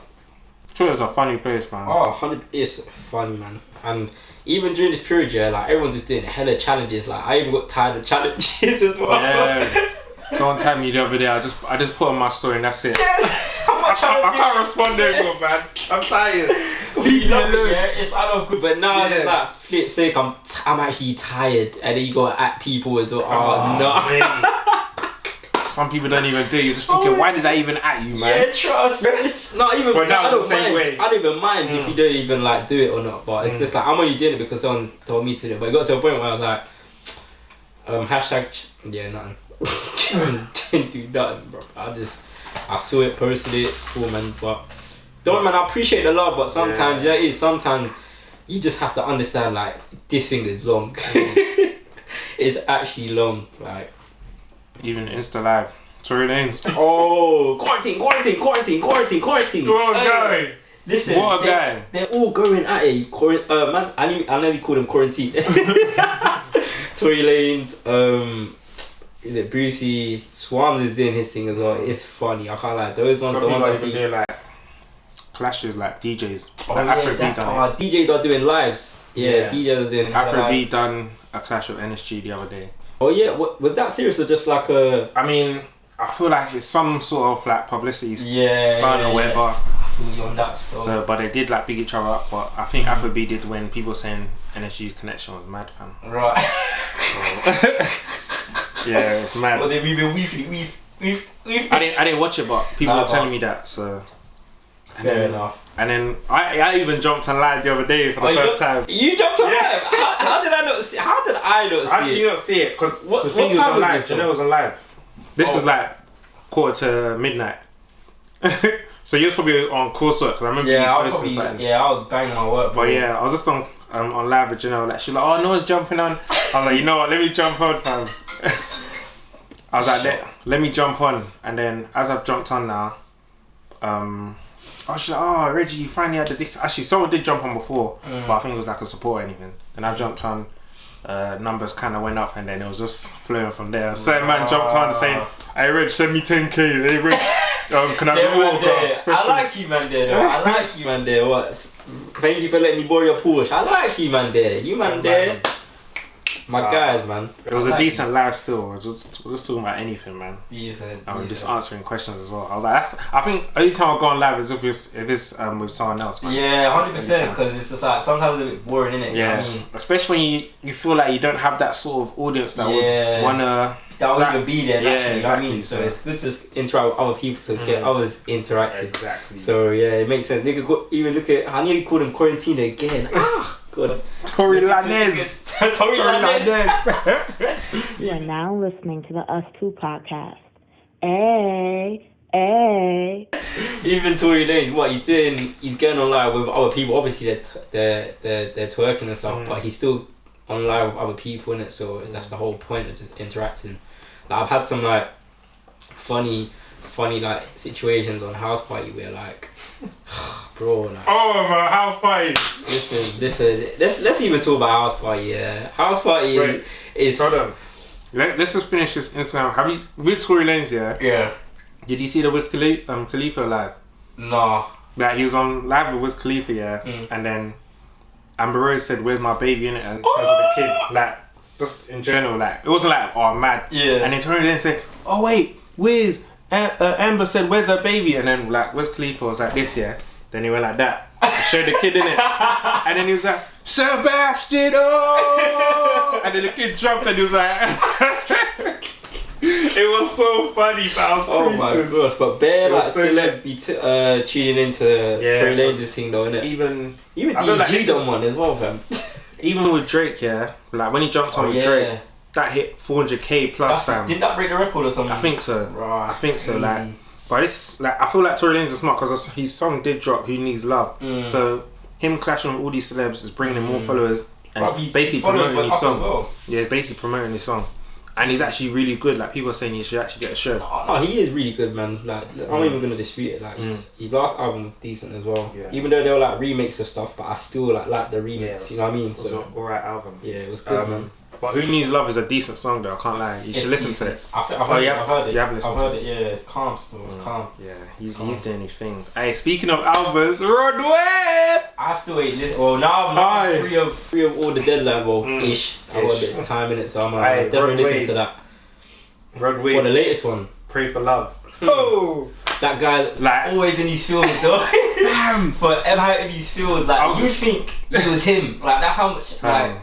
Twitter's a funny place, man. Oh, 100, it's funny, man. And even during this period, yeah, like everyone's just doing hella challenges. Like I even got tired of challenges as well. Yeah. Someone tagged me the other day. I just put on my story and that's it. I can't respond anymore, man. I'm tired. We love it, yeah. It's good, but now it's like flip sake. I'm actually tired, and then you gotta at people as well. Oh no. Some people don't even do it. You're just thinking, why did I even at you, man? Yeah, trust. It's not even. But I don't the same mind. way. I don't even mind if you don't even like do it or not. But it's just like I'm only doing it because someone told me to do it. But it got to a point where I was like, nothing. Didn't do nothing, bro. I saw it, posted it, cool, man. But I appreciate the love, but sometimes sometimes you just have to understand, like, this thing is long. It's actually long, like. Even Insta Live. Tory Lanez. Oh, quarantine. What a guy. Listen, what a guy. They're all going at it. Man, I nearly called him quarantine. Tory Lanez, is it Brucey? Swans is doing his thing as well. It's funny. I can't lie. Those ones. Some people are even doing like clashes, like DJs. Oh like yeah, DJs are doing lives. Yeah, DJs are doing. Afrobeat done a clash of NSG the other day. Oh yeah, was that serious or just like a? I mean, I feel like it's some sort of like publicity stunt or whatever. I feel you on that stuff. So, but they did like big each other up. But I think Afrobeat did when people saying NSG's connection was mad, fam. Right. So, yeah, it's mad. Was it we've I didn't watch it, but people were telling me that. So. Fair enough. And then I even jumped on live the other day for the first time. You jumped on live? How did I not see? How did I not see How it? did you not see it? Because what the thing was time on was live. this? Janelle was on live. This was like 1:45. So you was probably on coursework because I remember you posting something. Yeah, I was banging my work. But yeah, I was just on live with Janelle. Like she's like, oh no one's jumping on. I was like, you know what? Let me jump on, fam. I was like, let me jump on, and then as I've jumped on now, she's like, oh Reggie, you finally had this. Actually, someone did jump on before, but I think it was like a support or anything. Then I jumped on, numbers kind of went up, and then it was just flowing from there. Certain man jumped on saying, "Hey Reg, send me 10k. Hey Reg, can I have an autograph?" I like you, man. There, though. I like you, man. There, what? Thank you for letting me borrow your Porsche. I like you, man. There, you, man. There. My guys, man. It was a decent live still. We're just talking about anything, man. Decent. Just answering questions as well. I was like, I think only time I go on live is if it's with someone else, man. Yeah, 100%. Because it's just like sometimes it's a bit boring, innit? Yeah. You know what I mean? Especially when you feel like you don't have that sort of audience that would wanna. That would even be there. Yeah, actually, exactly. You know what I mean? So it's good to interact with other people to get others interacting. Exactly. So yeah, it makes sense. Nigga, even look at. I nearly called him Quarantine again. God. Tory Lanez. Tory Lanez. You are now listening to the Us Two podcast. Hey, hey. Even Tory Lanez, what he's doing? He's going on live with other people. Obviously, they're twerking and stuff, but he's still on live with other people in it. So that's the whole point of just interacting. Like, I've had some like funny like situations on house party where like, bro, like, Oh, my house party. Listen. Let's even talk about house party. Yeah, house party is. Hold on. Let's just finish this Instagram. Have you with Tory Lanez? Yeah. Did you see the Wiz Khalifa live? No. Like he was on live with Wiz Khalifa, and then Amber Rose said, "Where's my baby?" in it, and in terms of the kid, like just in general, like it wasn't like, "Oh, I'm mad." Yeah. And then Tory Lanez said, "Oh wait, Wiz." Amber said, "Where's her baby?" And then like Wiz Khalifa was like this, yeah. Then he went like that, showed the kid in it, and then he was like, "Sebastian, oh!" And then the kid jumped, and he was like, it was so funny, fam. Oh my gosh, but bare like celeb be tuning into Tory Lanez's thing though, innit? Even DG done one as well, fam. Even with Drake, yeah, like when he jumped on with Drake, that hit 400k plus, fam. Didn't that break the record or something? I think so. Right, I think so. easy. Like, but it's like I feel like Tory Lanez is smart because his song did drop. Who Needs Love? So him clashing with all these celebs is bringing him more followers and it's basically promoting his song. Well. Yeah, it's basically promoting his song, and he's actually really good. Like people are saying he should actually get a show. Oh, no, he is really good, man. Like I'm not even gonna dispute it. Like his last album was decent as well. Yeah. Even though they were like remakes of stuff, but I still like the remix. You know what I mean? It was an alright album. Yeah, it was good, man. But Who Needs Love is a decent song though, I can't lie. You should listen to it. I've heard it. You have listened I've heard it, yeah. It's calm still, it's calm. Yeah, he's doing his thing. Hey, speaking of albums, Rod Wave! I still ain't listen. Well, now I'm free of all the deadline, ish. I got a bit of time in it, so I'm definitely listen to that. Rod Wave. What, the latest one? Pray for Love. Oh! That guy, like, always in these films though. Forever in these films, like, you think it was him. Like, that's how much, like...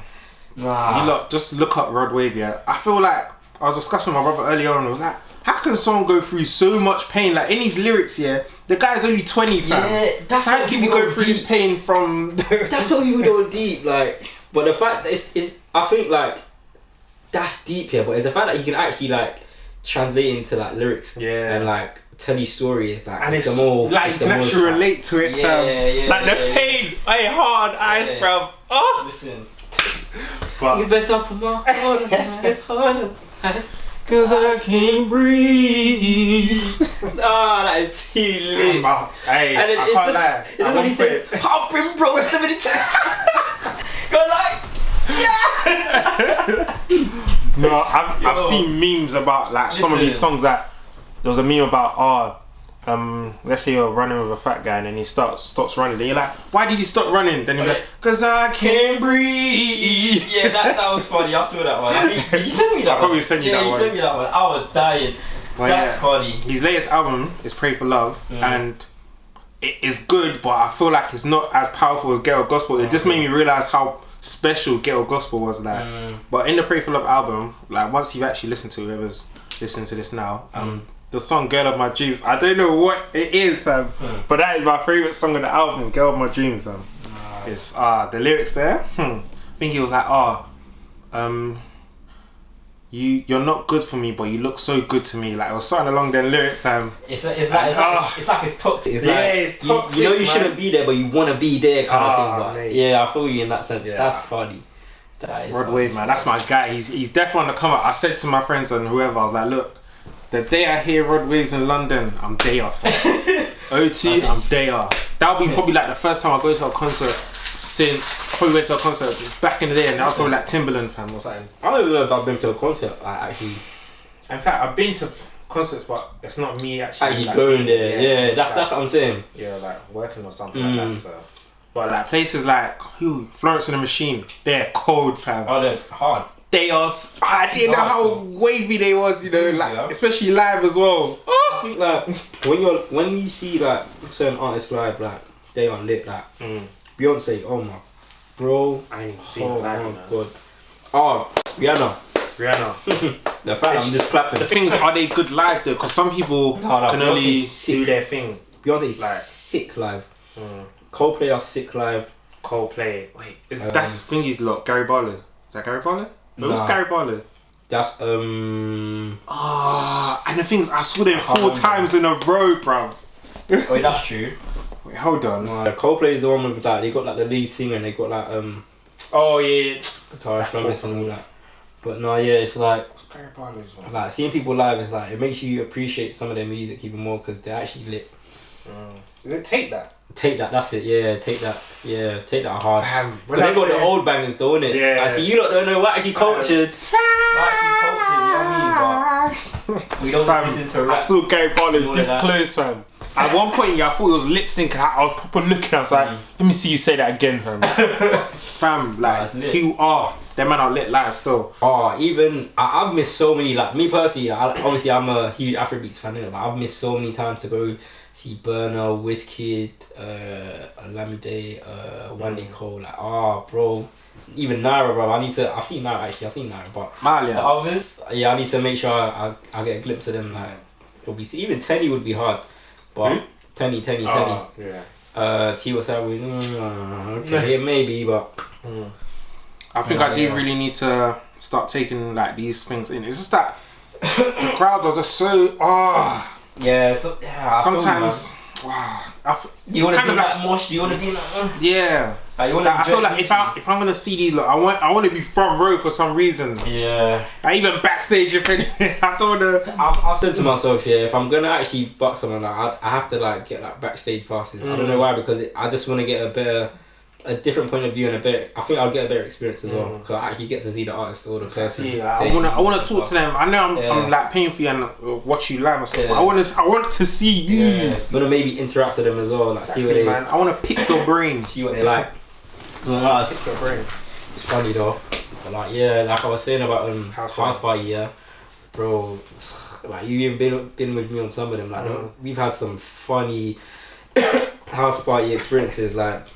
Nah. You lot just look up Rod Wave, yeah. I feel like I was discussing with my brother earlier on. I was like, how can someone go through so much pain? Like in his lyrics, yeah, the guy's only 20, fam. Yeah, that's how can you go through his pain from? That's what people go deep, like. But the fact that it's I think like that's deep here. But it's the fact that you can actually like translate into like lyrics, and like tell you stories, like and it's the more like you can actually relate to it, fam. Like the pain, hard eyes, fam. Oh, listen. But it's best up for my heart. Cause I can't breathe. That is too lit. Hey, and I can't lie. It is what he says. Popping bro 72. Go like, yeah. No, I've seen memes about like some of these songs that there was a meme about let's say you're running with a fat guy and then he stops running. Then you're like, why did he stop running? Then you're like, cause I can't breathe. Yeah, that was funny. I saw that one. Did you send me that one? I probably sent you that one. Yeah, you sent me that one. I was dying. But that's funny. His latest album is Pray for Love, and it is good, but I feel like it's not as powerful as Ghetto Gospel. It just made me realise how special Ghetto Gospel was. Like, but in the Pray for Love album, like once you've actually listened to whoever's listening to this now, the song Girl of My Dreams, I don't know what it is, but that is my favourite song of the album, Girl of My Dreams. It's the lyrics there, I think it was like, you're not good for me, but you look so good to me. Like it was something along them lyrics. It's like it's toxic. It's it's toxic. You know you shouldn't be there, but you want to be there, kind of thing. But yeah, I feel you in that sense. Yeah. That's funny. That is Rod Wave, man, that's my guy. He's definitely on the come up. I said to my friends and whoever, I was like, look, the day I hear Rod Wave's in London, I'm day off. OT, I'm day off. That'll be probably like the first time I go to a concert since probably went to a concert back in the day, and that was probably like Timberland fam or something. I don't know if I've been to a concert. Actually, In fact, I've been to concerts, but it's not me actually like, going there. Yeah, it's that's what I'm saying. Yeah, like working or something like that. So, but like places like Florence and the Machine, they're cold fam. Oh, they're hard. They are. I didn't know how wavy they was, you know, like especially live as well. I think like when you see like certain artists live, like they are lit. Like Beyonce, oh my bro, I ain't even seen live. Oh my god. Oh, Rihanna. The fact I'm just clapping. The thing is, are they good live though? Because some people can only do their thing. Beyonce's like, sick live. Coldplay are sick live. Coldplay. Wait, that's thingy's lot. Gary Barlow. Is that Gary Barlow? No, what's Gary Barlow? That's and the things I saw them 4 times in a row, bruv. Wait, that's true. Wait, hold on. Coldplay is the one with that. They got like the lead singer and they got like oh yeah, guitarist, drummers and all that. But no, yeah, it's like Gary Barlow's one. Like seeing people live is like it makes you appreciate some of their music even more because they're actually lit. Does it take that? Take that, that's it, yeah, take that hard. But they got the old bangers though, innit? Yeah. I see you lot don't know what actually cultured. But we don't listen to rap. I saw Gary Barlow this close, fam. At one point, I thought it was lip sync. I was proper looking. I was like, let me see you say that again, fam. Fam, like, them man are lit live still. Oh, even I've missed so many. Like me personally, obviously I'm a huge Afrobeats fan, innit? But I've missed so many times to go see Burna, Wizkid, Olamide, Wande Cole. Like, bro. Even Naira, bro. I've seen Naira actually. I've seen Naira, but the others, yeah, I need to make sure I get a glimpse of them. Like, it'll be even Tenny would be hard, but Tenny. Yeah. T was okay, yeah, maybe, but. I think I do really need to start taking like these things in. It's just that the crowds are just so yeah. So yeah. Sometimes you want to be like mosh. You want to be like yeah. Like, I feel like if I'm gonna see these, look, I want to be front row for some reason. Yeah. Like even backstage if anything. I don't wanna. I've said to myself, yeah, if I'm gonna actually buck someone, like I have to like get like backstage passes. I don't know why, because I just want to get a different point of view and I think I'll get a better experience as well because I actually get to see the artist or the person. Yeah, I wanna talk to them. I know I'm like paying for you and watch you live and stuff. But I want to see you. Yeah. But maybe interact with them as well. Like see what they. Man, I want to pick your brain. See what they like. Pick your brain. It's funny though. But like like I was saying about house party, yeah, bro. Like you even been with me on some of them. Like we've had some funny house party experiences. Like.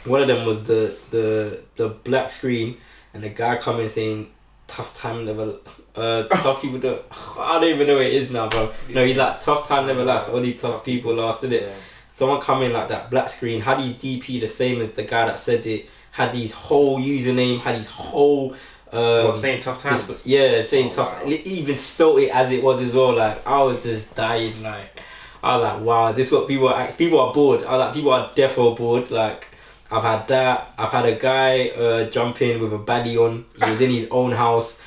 One of them was the black screen and the guy coming saying tough time never tough people don't. I don't even know what it is now, bro. No, he's like tough time never lasts. Only tough people last, innit? Yeah. Someone come in like that black screen, had his DP the same as the guy that said it, had his whole username, had his whole saying tough times. Saying tough. Wow. He even spelt it as it was as well. Like I was just dying. Like I was like, wow, this is what people are bored. I was like, people are defo bored. Like. I've had that. I've had a guy jump in with a baddie on. He was in his own house.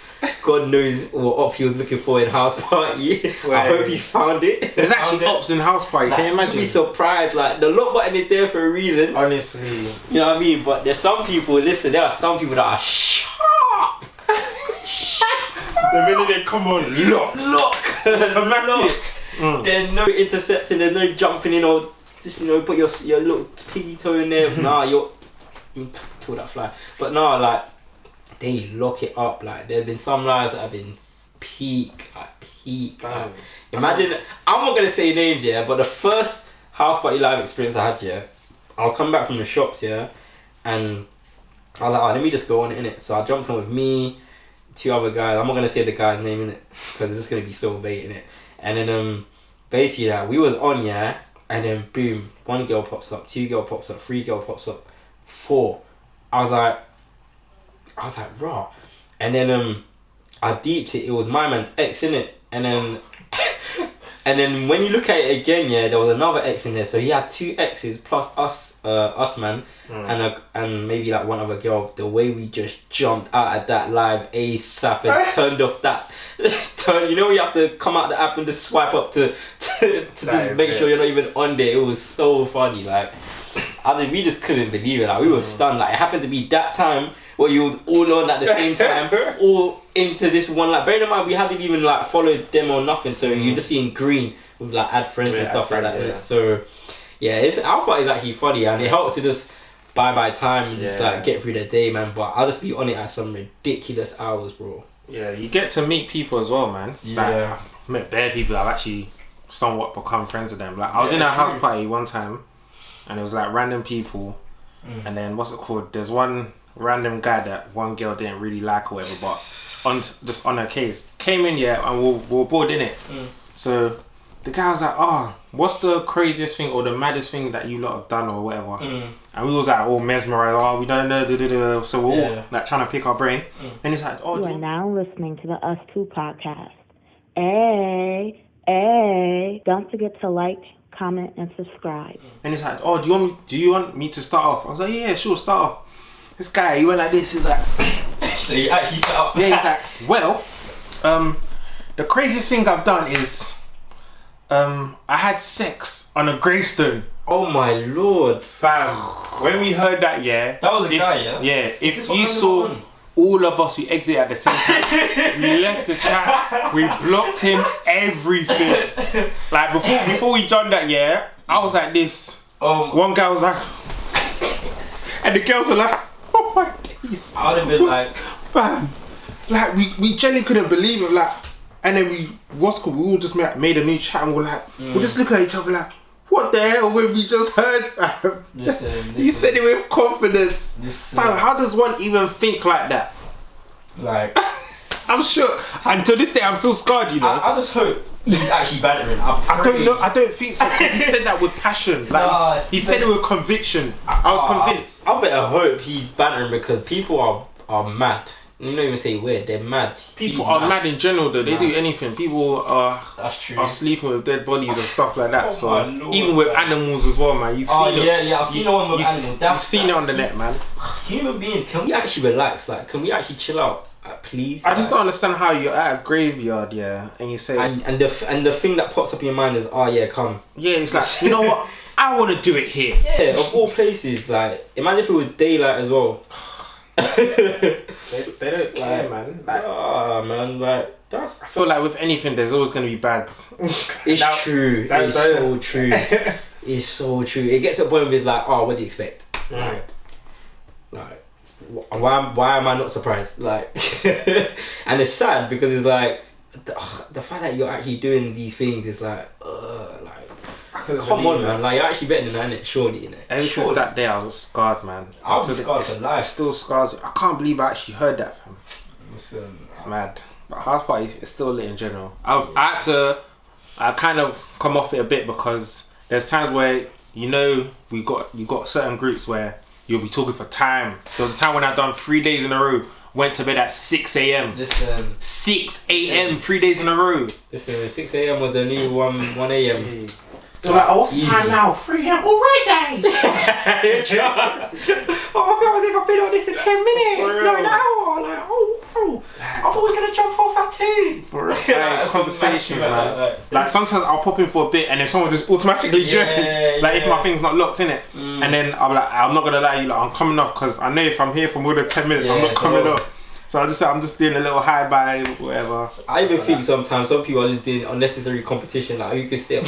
God knows what op he was looking for in house party. I hope he found it. There's actually ops in house party. Like, can you imagine? You'd be surprised. Like the lock button is there for a reason. Honestly, you know what I mean. But there's some people. Listen, there are some people that are sharp. The minute they come on, lock. Automatic. There's no intercepting. There's no jumping in or. Just put your little piggy toe in there. Kill that fly. But no, like they lock it up. Like there've been some lives that have been peak. Like, imagine I'm not gonna say names, yeah, but the first house party live experience I had, yeah, I'll come back from the shops, yeah, and I was like, let me just go on it, innit. So I jumped on with me, 2 other guys. I'm not gonna say the guy's name, innit, because it's just gonna be so bait, innit. And then basically, we was on, yeah. And then boom, 1 girl pops up, 2 girl pops up, 3 girl pops up, 4. I was like, raw. And then I deeped it. It was my man's ex, innit? And then when you look at it again, yeah, there was another ex in there. So he had 2 exes plus us man, and maybe like 1 other girl. The way we just jumped out of that live ASAP and turned off that. You know, you have to come out the app and just swipe up to just make sure you're not even on there. It was so funny, like we just couldn't believe it. Like we were stunned. Like it happened to be that time where you were all on at the same time, all into this one. Like bearing in mind we hadn't even like followed them or nothing, so you're just seeing green with like add friends and stuff like that. Yeah. So yeah, I thought it's actually funny and it helped to just buy time and just like get through the day, man. But I'll just be on it at some ridiculous hours, bro. Yeah, you get to meet people as well, man. Yeah. Like, I've met bare people. I've actually somewhat become friends with them. Like I was in a house party one time, and it was like random people, and then what's it called? There's one random guy that one girl didn't really like or whatever, but just on her case came in, and we were bored in it. So the guy was like, "Oh, what's the craziest thing or the maddest thing that you lot have done or whatever?" And we was like all mesmerized. Oh, we don't know. So we're all like trying to pick our brain. And he's like, "Oh, you are now listening to the Us Two podcast. Hey, don't forget to like, comment, and subscribe." And he's like, "Oh, do you want me to start off?" I was like, "Yeah, sure, start off." This guy, he went like this. He's like, so you actually start off? Yeah, he's like, "Well, the craziest thing I've done is, I had sex on a gravestone." Oh my lord, fam! When we heard that, that was a guy, yeah. If you saw all of us, we exited at the same time. We left the chat. We blocked him. Everything. Like before we done that, I was like this. One guy was like, and the girls were like, "Oh my days!" I would have been like, fam, like we genuinely couldn't believe it. Like, and then we all just made a new chat and we're like, we're just looking at each other like, what the hell have we just heard, fam? Listen. You said it with confidence. Fam, how does one even think like that? Like, I'm shook. And to this day, I'm still scarred, you know. I just hope he's actually bantering. I don't know. I don't think so. Because he said that with passion. Like he said it with conviction. I was convinced. I better hope he's bantering because people are mad. You don't even say weird, they're mad. People are mad in general though, they do anything. People are sleeping with dead bodies and stuff like that. So even with animals as well, man. You've seen it. I've seen one with animals. You've seen it on the net, man. Human beings, can we actually relax? Like, can we actually chill out? Please. I just don't understand how you're at a graveyard, and you say and the thing that pops up in your mind is, come. Yeah, it's like, you know what? I want to do it here. Yeah, of all places. Like, imagine if it was daylight as well. they don't care, man. Like, man, like that's. I feel like with anything, there's always gonna be bad. It's true. It's so true. It's so true. It gets to a point with like, what do you expect? Like, why am I not surprised? Like, and it's sad because it's like the fact that you're actually doing these things is like, come on, man. Like, you're actually better than that, innit? Surely, innit? Ever since that day, I was scarred, man. I was scarred for life. It still scars. I can't believe I actually heard that, fam. Listen, it's mad. But house party is still lit in general. I kind of come off it a bit because there's times where, you got certain groups where you'll be talking for time. So the time when I've done 3 days in a row, went to bed at 6 a.m. Listen. 6 a.m. 3 days in a row. Listen, 6 a.m. with the new 1 a.m. They're like, what's the time now? 3 a.m. already! I feel like I've been on this for 10 minutes, not an hour. Like, I thought we were going to jump off at 2. For conversations, man. Like, sometimes I'll pop in for a bit and then someone just automatically join. Like, if my thing's not locked in it. And then I'm like, I'm not going to lie to you, like, I'm coming off because I know if I'm here for more than 10 minutes, I'm not coming up. So I'm just doing a little high by whatever. I even think sometimes some people are just doing unnecessary competition, like who can stay up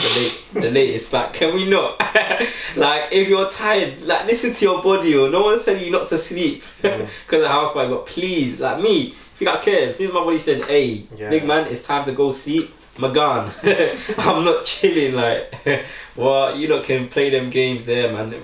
the latest. Like, can we not? Like, if you're tired, like listen to your body. Or no one's telling you not to sleep because the house party. But please, like me, if you got care, as soon as my body said, "Hey, big man, it's time to go sleep," I'm gone. I'm not chilling. Like, well, you lot can play them games there, man.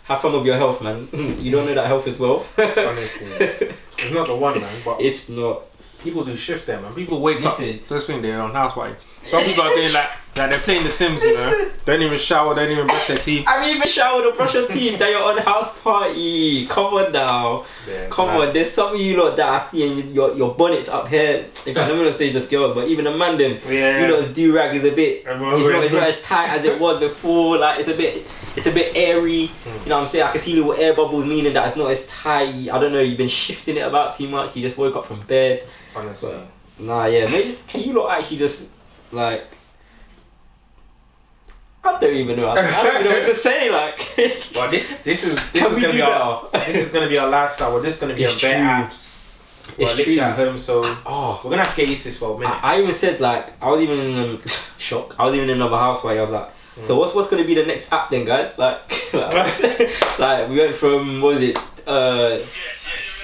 Have fun with your health, man. You don't know that health is wealth. Honestly. It's not the one, man, but it's not. People do shift there, man. People wake up first thing they're on house party. Some people are doing like they're playing The Sims, you know. Don't even shower, don't even brush their teeth. I mean, even shower or brush your teeth that you're on house party. Come on now. Yeah, come on. There's some of you lot that I see and your bonnet's up here. In fact, I'm gonna say just girls, but even a man them, you know, his do-rag is a bit. It's not as tight as it was before. Like it's a bit airy. You know what I'm saying? I can see little air bubbles, meaning that it's not as tight. I don't know. You've been shifting it about too much. You just woke up from bed. Honestly. But, maybe can you lot actually just like I don't even know. I don't even know what to say. Like, well, this is gonna be our lifestyle. Well, this is gonna be It's our bare true. apps. It's We're literally true. at home, so Oh, we're gonna have to get used to this for a minute. I even said like I was even in shock. I was even in another house where I was like, so what's gonna be the next app then, guys? Like, like we went from what was it?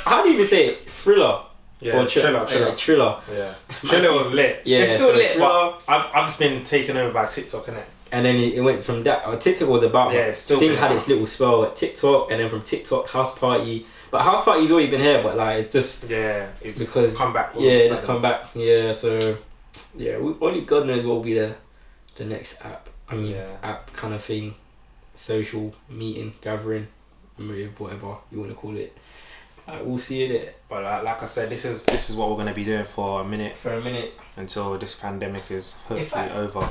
How do you even say it? Thriller. Yeah, Or Triller. Triller. Yeah, Triller was lit. Yeah, it's still so lit, Thriller. but I've just been taken over by TikTok, innit? And then it went from that. TikTok was about. Yeah, it's still thing been had about. its little spell at TikTok, and then from TikTok, House Party. But House Party's always been here, but like it just Yeah, it's because come back. all yeah, of a it just sudden. come back. Yeah, so yeah, only God knows what will be the next app. I mean, Yeah. app kind of thing, social meeting, gathering, whatever you want to call it. We'll see it But like I said, this is what we're gonna be doing for a minute for a minute. until this pandemic is hopefully fact- over.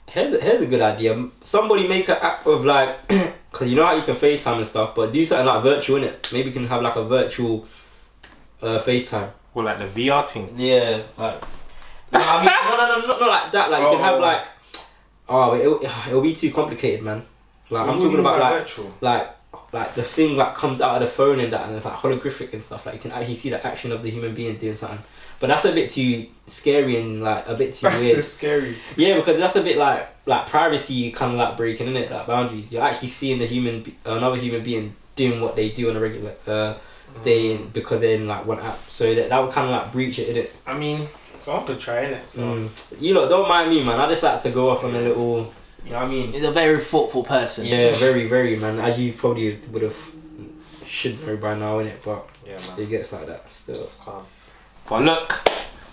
Here's a good idea. Somebody make an app of like, cause you know how you can FaceTime and stuff, but do something like virtual in it. Maybe you can have like a virtual FaceTime. Well, like the VR thing. Yeah, like. No, I mean, no, not like that. Like you can have like. Oh, it'll be too complicated, man. Like I'm talking about like virtual. like the thing like comes out of the phone and that, and it's like holographic and stuff. Like you can actually see the action of the human being doing something. But that's a bit too scary and like a bit too weird. That's scary. Yeah, because that's a bit like privacy kind of like breaking, isn't it? Like boundaries. You're actually seeing the another human being doing what they do on a regular day because they're in like one app. So that would kind of like breach it, innit? I mean, someone could try it. So You lot don't mind me, man. I just like to go off on a little. You know what I mean? He's a very thoughtful person. Yeah, very, very, man. As you probably would have should know by now, innit? But yeah, man. it gets like that still. It's calm. But look,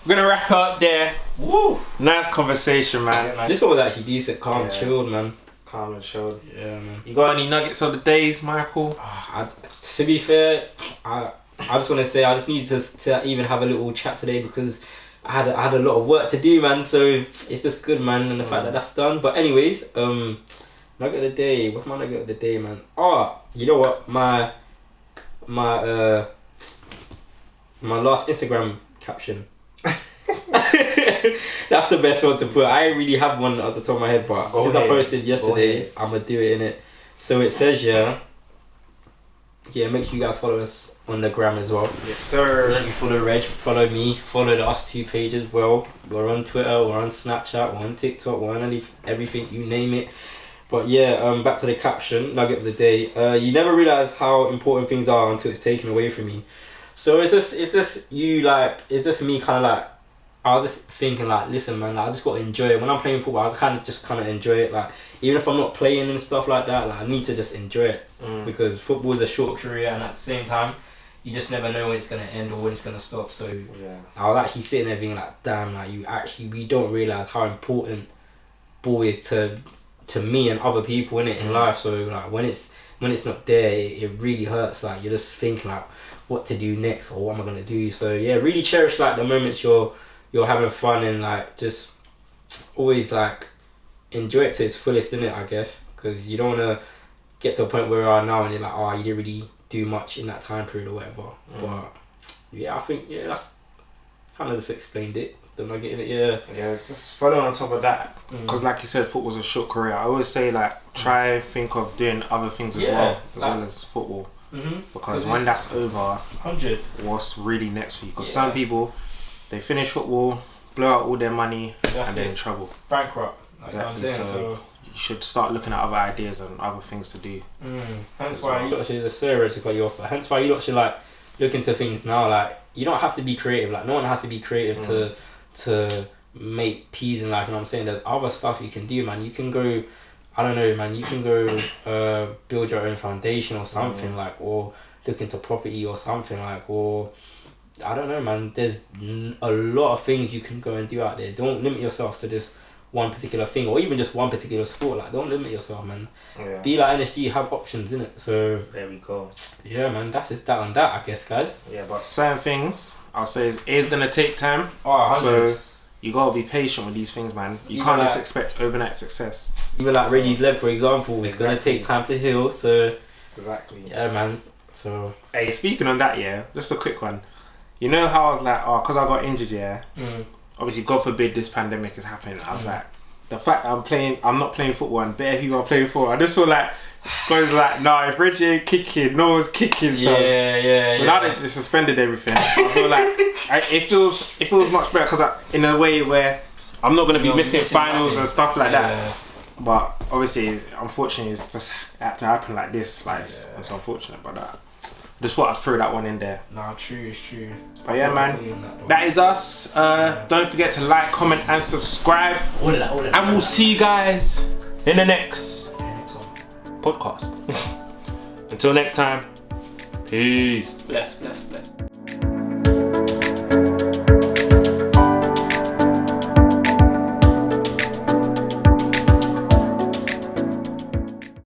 we're gonna wrap up there. Woo! Nice conversation, man. This one was actually decent, calm, Yeah. chilled, man. Calm and chilled. Yeah, man. You got any nuggets of the days, Michael? To be fair, I just want to say I just need to even have a little chat today because I had a lot of work to do, man. So it's just good, man, and the fact that that's done. But anyways, nugget of the day. What's my nugget of the day, man? Oh, you know what? My last Instagram caption. That's the best one to put. I ain't really have one at the top of my head, but since I posted yesterday, I'm gonna do it in it. So it says make sure you guys follow us on the gram as well. Yes, sir. Make sure you follow Reg, follow me, follow the Us Two page as well. We're on Twitter, we're on Snapchat, we're on TikTok, we're on everything, you name it. But yeah, back to the caption, nugget of the day. You never realise how important things are until it's taken away from you. So it's just me kind of like, I was just thinking like, listen man, like, I just got to enjoy it. When I'm playing football, I kind of enjoy it. Like even if I'm not playing and stuff like that, like I need to just enjoy it because football is a short career, and at the same time, you just never know when it's gonna end or when it's gonna stop. So yeah, I was actually sitting there being like, damn, like we don't realise how important ball is to me and other people in it in life. So like when it's not there, it really hurts. Like you're just thinking like what to do next or what am I gonna do. So yeah, really cherish like the moments you're having fun and like just always like enjoy it to its fullest, innit, I guess, because you don't want to get to a point where we are now and you're like, oh, you didn't really do much in that time period or whatever. But yeah, I think that's kind of just explained it, the nugget of it. yeah. It's just following on top of that because, like you said, football's a short career. I always say like try think of doing other things as well as football. Because when that's over, 100. what's really next for you? Because some people, they finish football, blow out all their money, and they're in trouble. Bankrupt. Like Exactly. I'm saying, So you should start looking at other ideas and other things to do. Hence why you lot should, just sorry to cut you off, but hence why you lot should like look into things now. Like you don't have to be creative. Like no one has to be creative to make peas in life. You know what I'm saying? There's other stuff you can do, man. You can go, I don't know, man. You can go build your own foundation or something like, or look into property or something like, or I don't know, man. There's a lot of things you can go and do out there. Don't limit yourself to just one particular thing or even just one particular sport. Like don't limit yourself, man. Yeah. Be like NSG, have options in it. So There we go. yeah, man, that's just that on that, I guess, guys. Yeah, but certain things I'll say is gonna take time. Oh, So you gotta be patient with these things, man. You Even can't just like- expect overnight success. even like Reggie's leg, for example, it's gonna take time to heal. So Exactly. yeah, man. So Hey, speaking on that, yeah, just a quick one. You know how I was like, because I got injured, yeah. Obviously, God forbid this pandemic is happening. I was like, the fact I'm not playing football and better people are playing football, I just feel like guys like, nah, if Reggie ain't kicking, no one's kicking. So now they just suspended everything. I feel like it feels much better because in a way where I'm not gonna be missing finals and stuff like that. But obviously, unfortunately, it's just had to happen like this. Like it's unfortunate, but just thought I'd throw that one in there. Nah, true, it's true. But yeah, man, that is us. Don't forget to like, comment, and subscribe. All of that. And we'll see you guys in the next podcast. Until next time, peace. Bless.